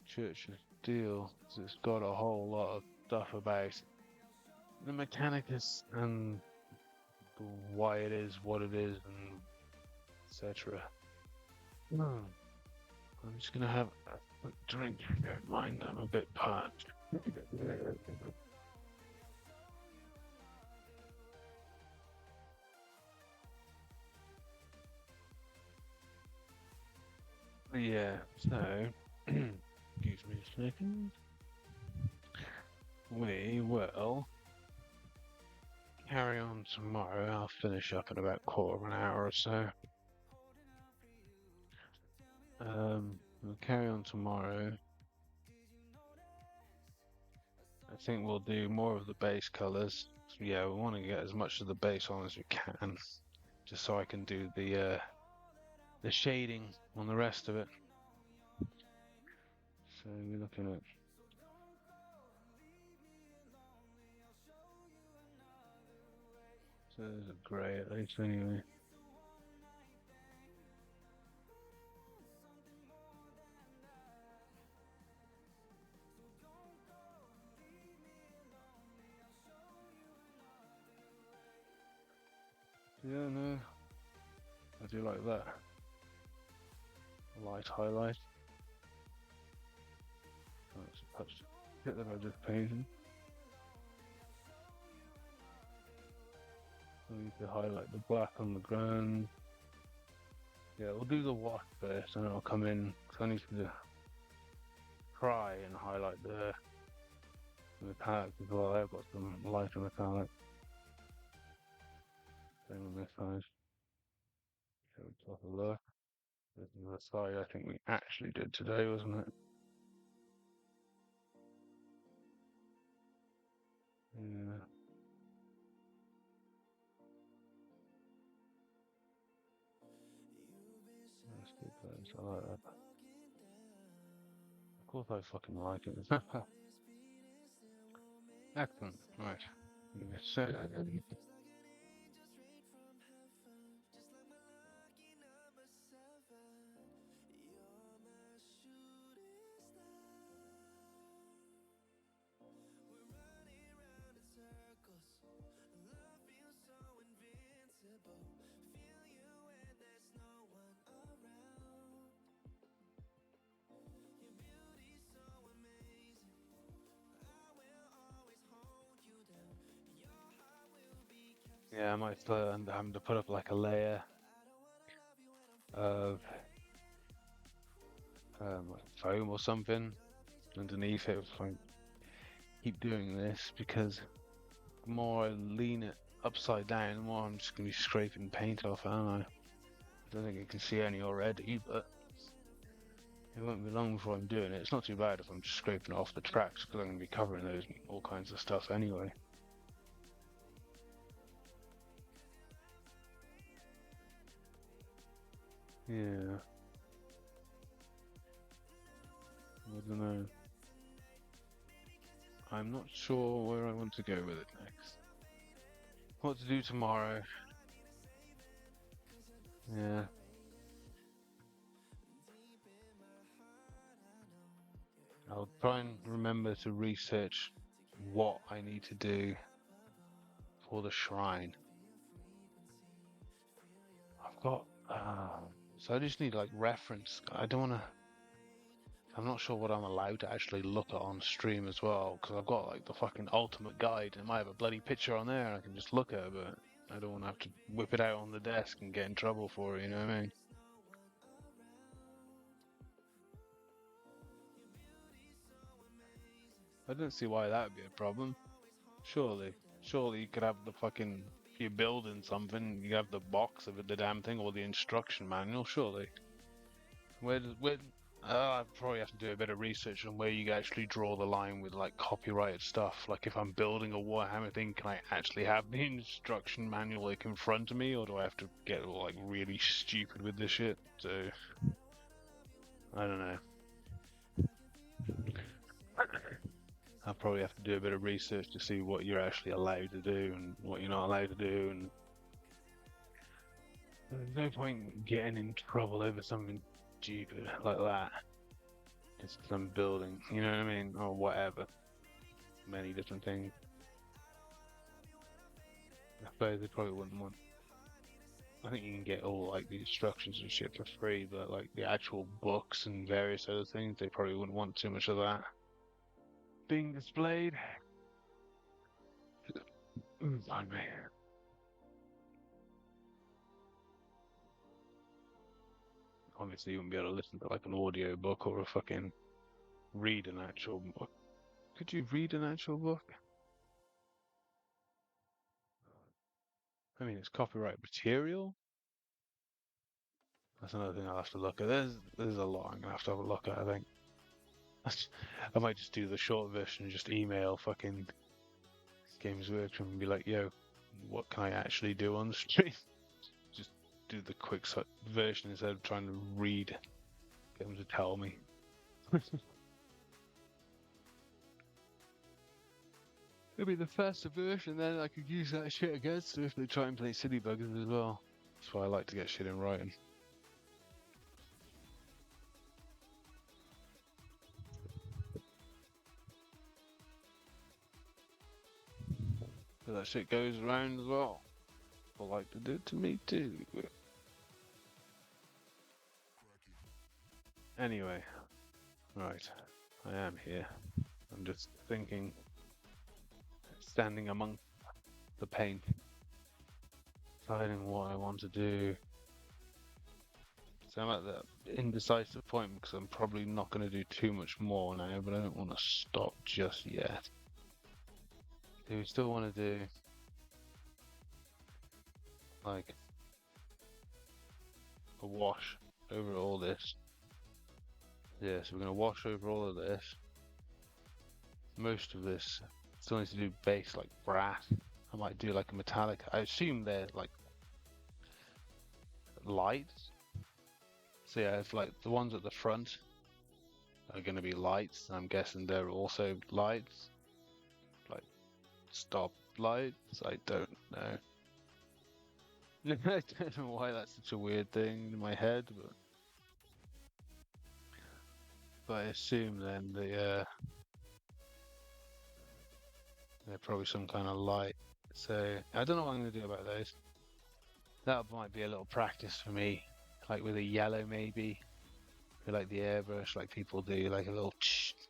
Church of Steel, because it's got a whole lot of stuff about the Mechanicus and why it is what it is, and etc. I'm just gonna have a quick drink. Don't mind, I'm a bit parched. Yeah, so excuse me a second. We will carry on tomorrow. I'll finish up in about a quarter of an hour or so. We'll carry on tomorrow. I think we'll do more of the base colours. So yeah, we want to get as much of the base on as we can, just so I can do the shading on the rest of it. So we're looking at there's a grey at least anyway. Yeah, no, I do like that. Light highlight. Oh, it's touched. shit that I just painted. I need to highlight the black on the ground. Yeah, we'll do the wash first and then I'll come in, because I need to try and highlight the metallic as well. I've got some lighter metallic. Same on this side. So we take a look. This is the side I think we actually did today, wasn't it? Yeah. Let's keep those. I like that. Of course I fucking like it. Excellent. Right. Yes. Yeah, I might start having to put up like a layer of like foam or something underneath it. If I keep doing this, because the more I lean it upside down, the more I'm just gonna be scraping paint off, aren't I? I don't think you can see any already, but it won't be long before I'm doing it. It's not too bad if I'm just scraping it off the tracks, because I'm gonna be covering those in all kinds of stuff anyway. Yeah. I don't know. I'm not sure where I want to go with it next. What to do tomorrow? Yeah. I'll try and remember to research what I need to do for the shrine. I've got, so I just need like reference. I don't want to. I'm not sure what I'm allowed to actually look at on stream as well, because I've got like the fucking ultimate guide and it might have a bloody picture on there and I can just look at it, but I don't want to have to whip it out on the desk and get in trouble for it, you know what I mean? I don't see why that would be a problem. Surely. Surely you could have the fucking, if you're building something, you have the box of it, the damn thing, or the instruction manual, surely. Where I probably have to do a bit of research on where you actually draw the line with like copyrighted stuff. Like if I'm building a Warhammer thing, can I actually have the instruction manual like in front of me, or do I have to get all like really stupid with this shit? So I don't know. I'll probably have to do a bit of research to see what you're actually allowed to do and what you're not allowed to do, and there's no point getting in trouble over something stupid like that. It's some building, you know what I mean, or whatever. Many different things. I suppose they probably wouldn't want. I think you can get all like the instructions and shit for free, but like the actual books and various other things, they probably wouldn't want too much of that being displayed. Pardon me. Obviously, you wouldn't be able to listen to like an audio book or a fucking read an actual book. Could you read an actual book? I mean, it's copyright material. That's another thing I'll have to look at. There's a lot I'm gonna have to a look at, I think. I might just do the short version and just email fucking Games Workshop and be like, yo, what can I actually do on the stream? Just do the quick version instead of trying to read, get them to tell me. It'll be the faster version, then I could use that shit against them if they try and play City Buggers as well. That's why I like to get shit in writing. But that shit goes around as well. People like to do it to me too. Anyway, right, I am here. I'm just thinking, standing among the paint, deciding what I want to do. So I'm at the indecisive point because I'm probably not going to do too much more now, but I don't want to stop just yet. Do we still want to do like a wash over all this? Yeah, so we're going to wash over all of this. Most of this still needs to do base like brass. I might do like a metallic. I assume they're like lights. So yeah, if like the ones at the front are going to be lights, I'm guessing they're also lights. Like stop lights. I don't know. I don't know why that's such a weird thing in my head, but I assume then they're probably some kind of light. So I don't know what I'm going to do about those. That might be a little practice for me, like with a yellow maybe, with like the airbrush, like people do, like a little just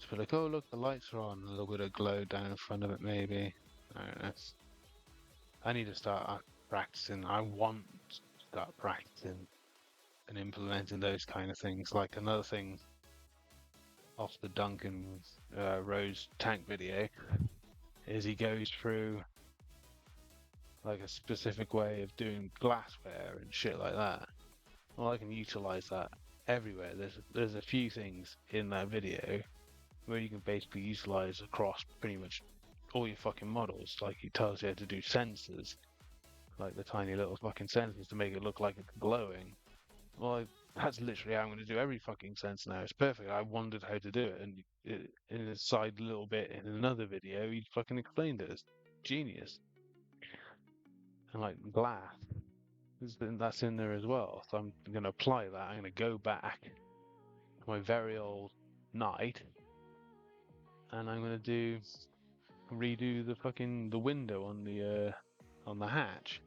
be like, oh look, the lights are on, a little bit of glow down in front of it maybe. I don't know. I need to start practicing. I want to start practicing and implementing those kind of things. Like another thing off the Duncan Rose tank video is he goes through like a specific way of doing glassware and shit like that. Well, I can utilize that everywhere. There's a few things in that video where you can basically utilize across pretty much all your fucking models. Like he tells you how to do sensors, like the tiny little fucking sensors to make it look like it's glowing. Well, that's literally how I'm going to do every fucking sensor now. It's perfect. I wondered how to do it, and in a side little bit in another video, he fucking explained it. It's genius. And like glass, that's in there as well. So I'm going to apply that. I'm going to go back to my very old knight, and I'm going to redo the window on the hatch.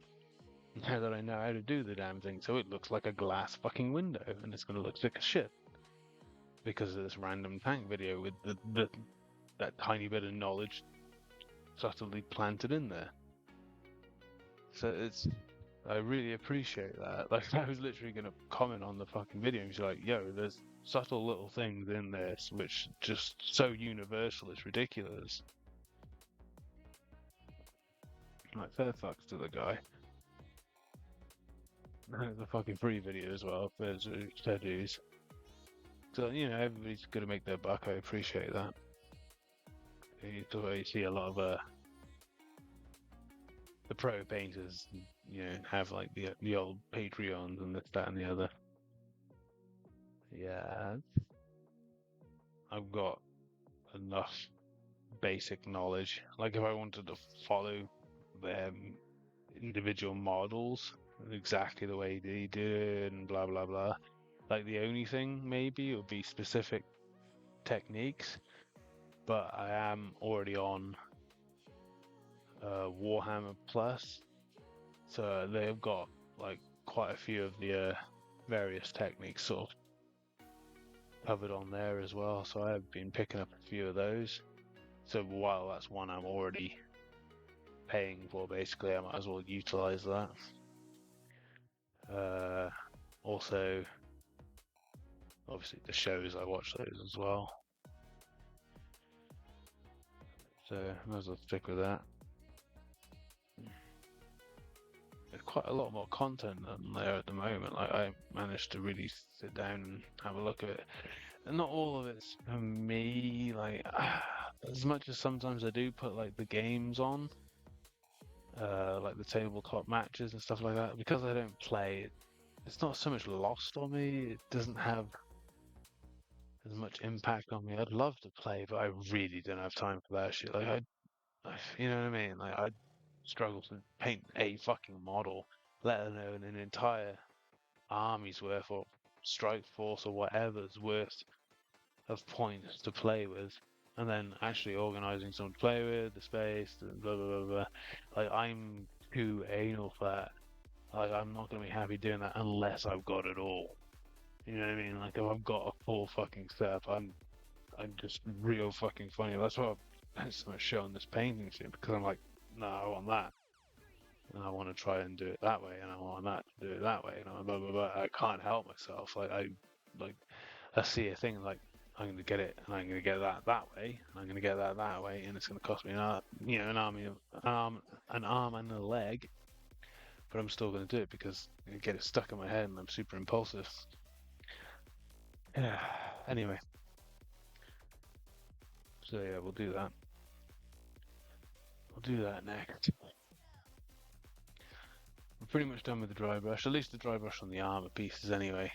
Now that I know how to do the damn thing, so it looks like a glass fucking window, and it's going to look sick as shit because of this random tank video with that tiny bit of knowledge subtly planted in there. So I really appreciate that. Like I was literally going to comment on the fucking video and be like, yo, there's subtle little things in this which just so universal, it's ridiculous. Like fair fucks to the guy. It's a fucking free video as well, fair dues. So, you know, everybody's going to make their buck. I appreciate that. You see a lot of the pro painters, you know, have like the old Patreons and this, that, and the other. Yeah, I've got enough basic knowledge. Like if I wanted to follow them individual models exactly the way they did and blah blah blah. Like the only thing maybe would be specific techniques, but I am already on Warhammer Plus, so they've got like quite a few of the various techniques sort of covered on there as well. So I've been picking up a few of those. So while that's one I'm already paying for, basically, I might as well utilize that. Also, obviously the shows, I watch those as well. So I might as well stick with that. There's quite a lot more content on there at the moment. Like I managed to really sit down and have a look at it. And not all of it's for me. Like as much as sometimes I do put like the games on, like the tabletop matches and stuff like that, because I don't play, it's not so much lost on me. It doesn't have as much impact on me. I'd love to play, but I really don't have time for that shit. Like you know what I mean? Like I struggle to paint a fucking model, let alone an entire army's worth or strike force or whatever's worth of points to play with, and then actually organizing someone to play with, the space, blah blah blah blah. Like I'm too anal for that. Like I'm not gonna be happy doing that unless I've got it all. You know what I mean? Like if I've got a full fucking setup, I'm just real fucking funny. That's why I started showing this painting thing because I'm like, no, I want that. And I want to try and do it that way, and I want that to do it that way, and I blah blah blah. I can't help myself. Like I see a thing like I'm going to get it, and I'm going to get that way, and I'm going to get that way, and it's going to cost me an arm and a leg, but I'm still going to do it because I get it stuck in my head, and I'm super impulsive. Yeah. Anyway, so yeah, we'll do that. We'll do that next. We're pretty much done with the dry brush, at least the dry brush on the armor pieces anyway.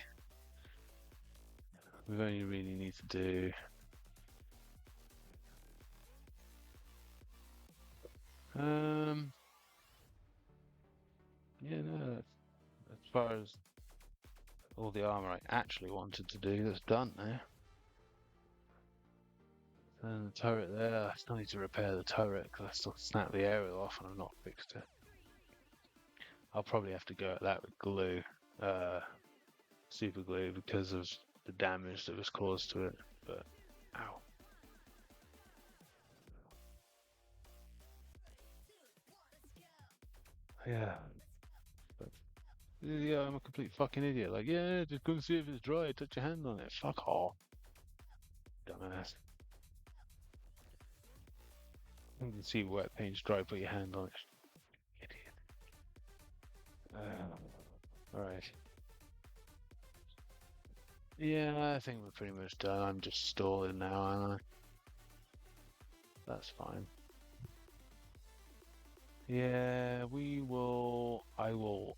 We only really need to do yeah, no, as far as all the armor I actually wanted to do, that's done now. And the turret there, I still need to repair the turret because I still snapped the aerial off and I've not fixed it. I'll probably have to go at that with glue, super glue, because of the damage that was caused to it. But ow. Yeah. But, yeah, I'm a complete fucking idiot. Like, yeah, just go and see if it's dry, touch your hand on it. Fuck off. Dumbass. You can see wet paint's dry, put your hand on it. Idiot. Alright. Yeah, I think we're pretty much done. I'm just stalling now, aren't I? That's fine. Yeah, I will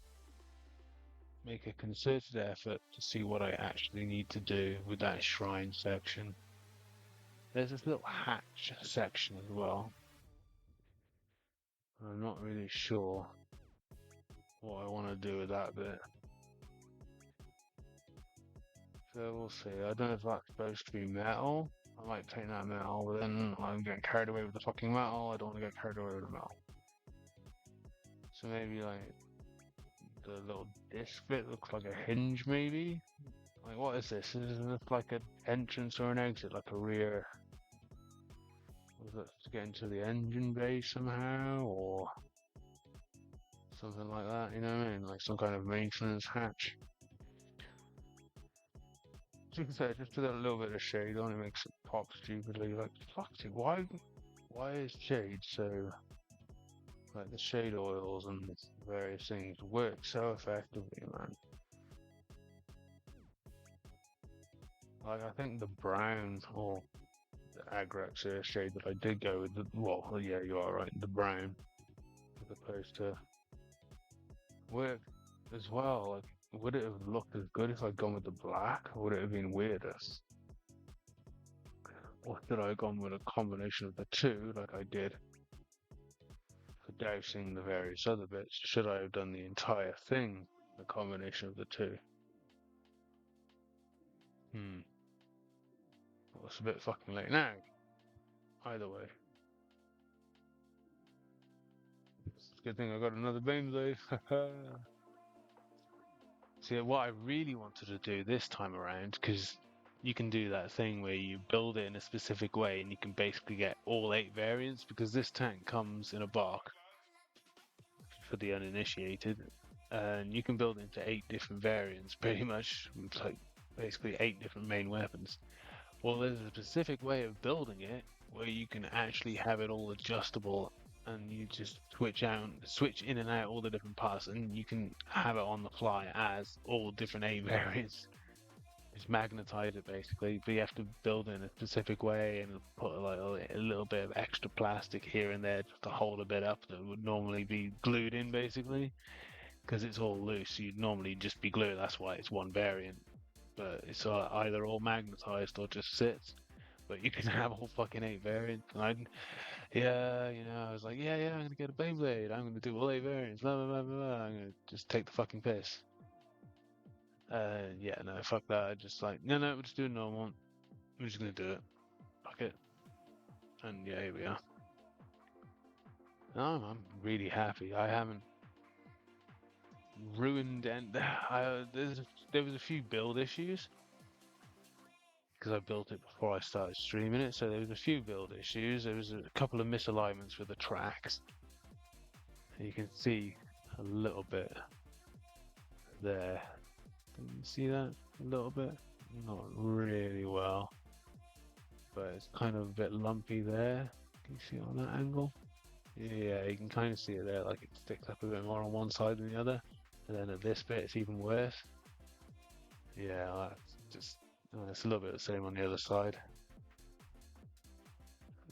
make a concerted effort to see what I actually need to do with that shrine section. There's this little hatch section as well. I'm not really sure what I want to do with that bit. So we'll see. I don't know if that's supposed to be metal. I might paint that metal, but then I'm getting carried away with the fucking metal. I don't want to get carried away with the metal. So maybe like the little disc bit looks like a hinge, maybe? Like, what is this? Is this like an entrance or an exit? Like a rear? Was it to get into the engine bay somehow? Or something like that, you know what I mean? Like some kind of maintenance hatch. So you can say, just put a little bit of shade on it, makes it pop stupidly. Like, fuck it, why is shade so, like the shade oils and various things work so effectively, man? Like, I think the brown or the Agrax shade that I did go with, well, yeah, you are right, the brown, as opposed to work as well. Like, would it have looked as good if I'd gone with the black, or would it have been weirder? Or should I have gone with a combination of the two, like I did for dousing the various other bits? Should I have done the entire thing, a combination of the two? Well, it's a bit fucking late now. Either way. It's a good thing I got another beam though. See, what I really wanted to do this time around, because you can do that thing where you build it in a specific way and you can basically get all 8 variants, because this tank comes in a box for the uninitiated, and you can build into 8 different variants, pretty much. It's like basically 8 different main weapons. Well, there's a specific way of building it where you can actually have it all adjustable, and you just switch in and out all the different parts, and you can have it on the fly as all different 8 variants. Just magnetize it basically, but you have to build it in a specific way and put like a little bit of extra plastic here and there just to hold a bit up that would normally be glued in basically, because it's all loose. You'd normally just be glued. That's why it's one variant, but it's either all magnetized or just sits. But you can have all fucking 8 variants. And I was like, yeah, I'm gonna get a Beyblade. I'm gonna do all 8 variants. Blah blah blah blah. Blah. I'm gonna just take the fucking piss. Yeah, no, fuck that. I just like, no, we're just doing normal. I'm just gonna do it. Fuck it. And yeah, here we are. No, I'm really happy. I haven't ruined and there was a few build issues, because I built it before I started streaming it, so there was a few build issues. There was a couple of misalignments with the tracks. You can see a little bit there. Can you see that a little bit? Not really well, but it's kind of a bit lumpy there. Can you see it on that angle? Yeah, you can kind of see it there, like it sticks up a bit more on one side than the other. And then at this bit, it's even worse. Yeah, that's just, it's a little bit the same on the other side.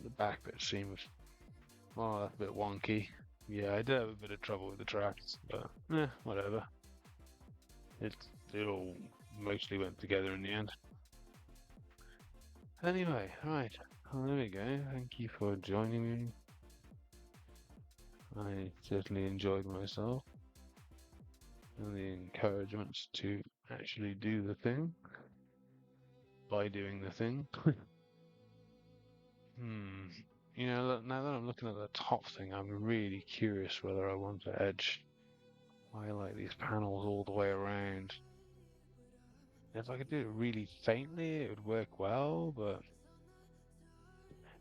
The back bit seems, oh, that's a bit wonky. Yeah, I did have a bit of trouble with the tracks, but whatever. It all mostly went together in the end. Anyway, right, well, there we go. Thank you for joining me. I certainly enjoyed myself and the encouragement to actually do the thing by doing the thing. You know, now that I'm looking at the top thing, I'm really curious whether I want to edge highlight these panels all the way around. If I could do it really faintly, it would work well, but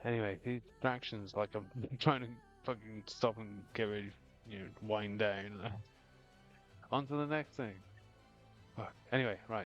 anyway, these distractions, like I'm trying to fucking stop and get ready, wind down. On to the next thing. Fuck. Anyway, right.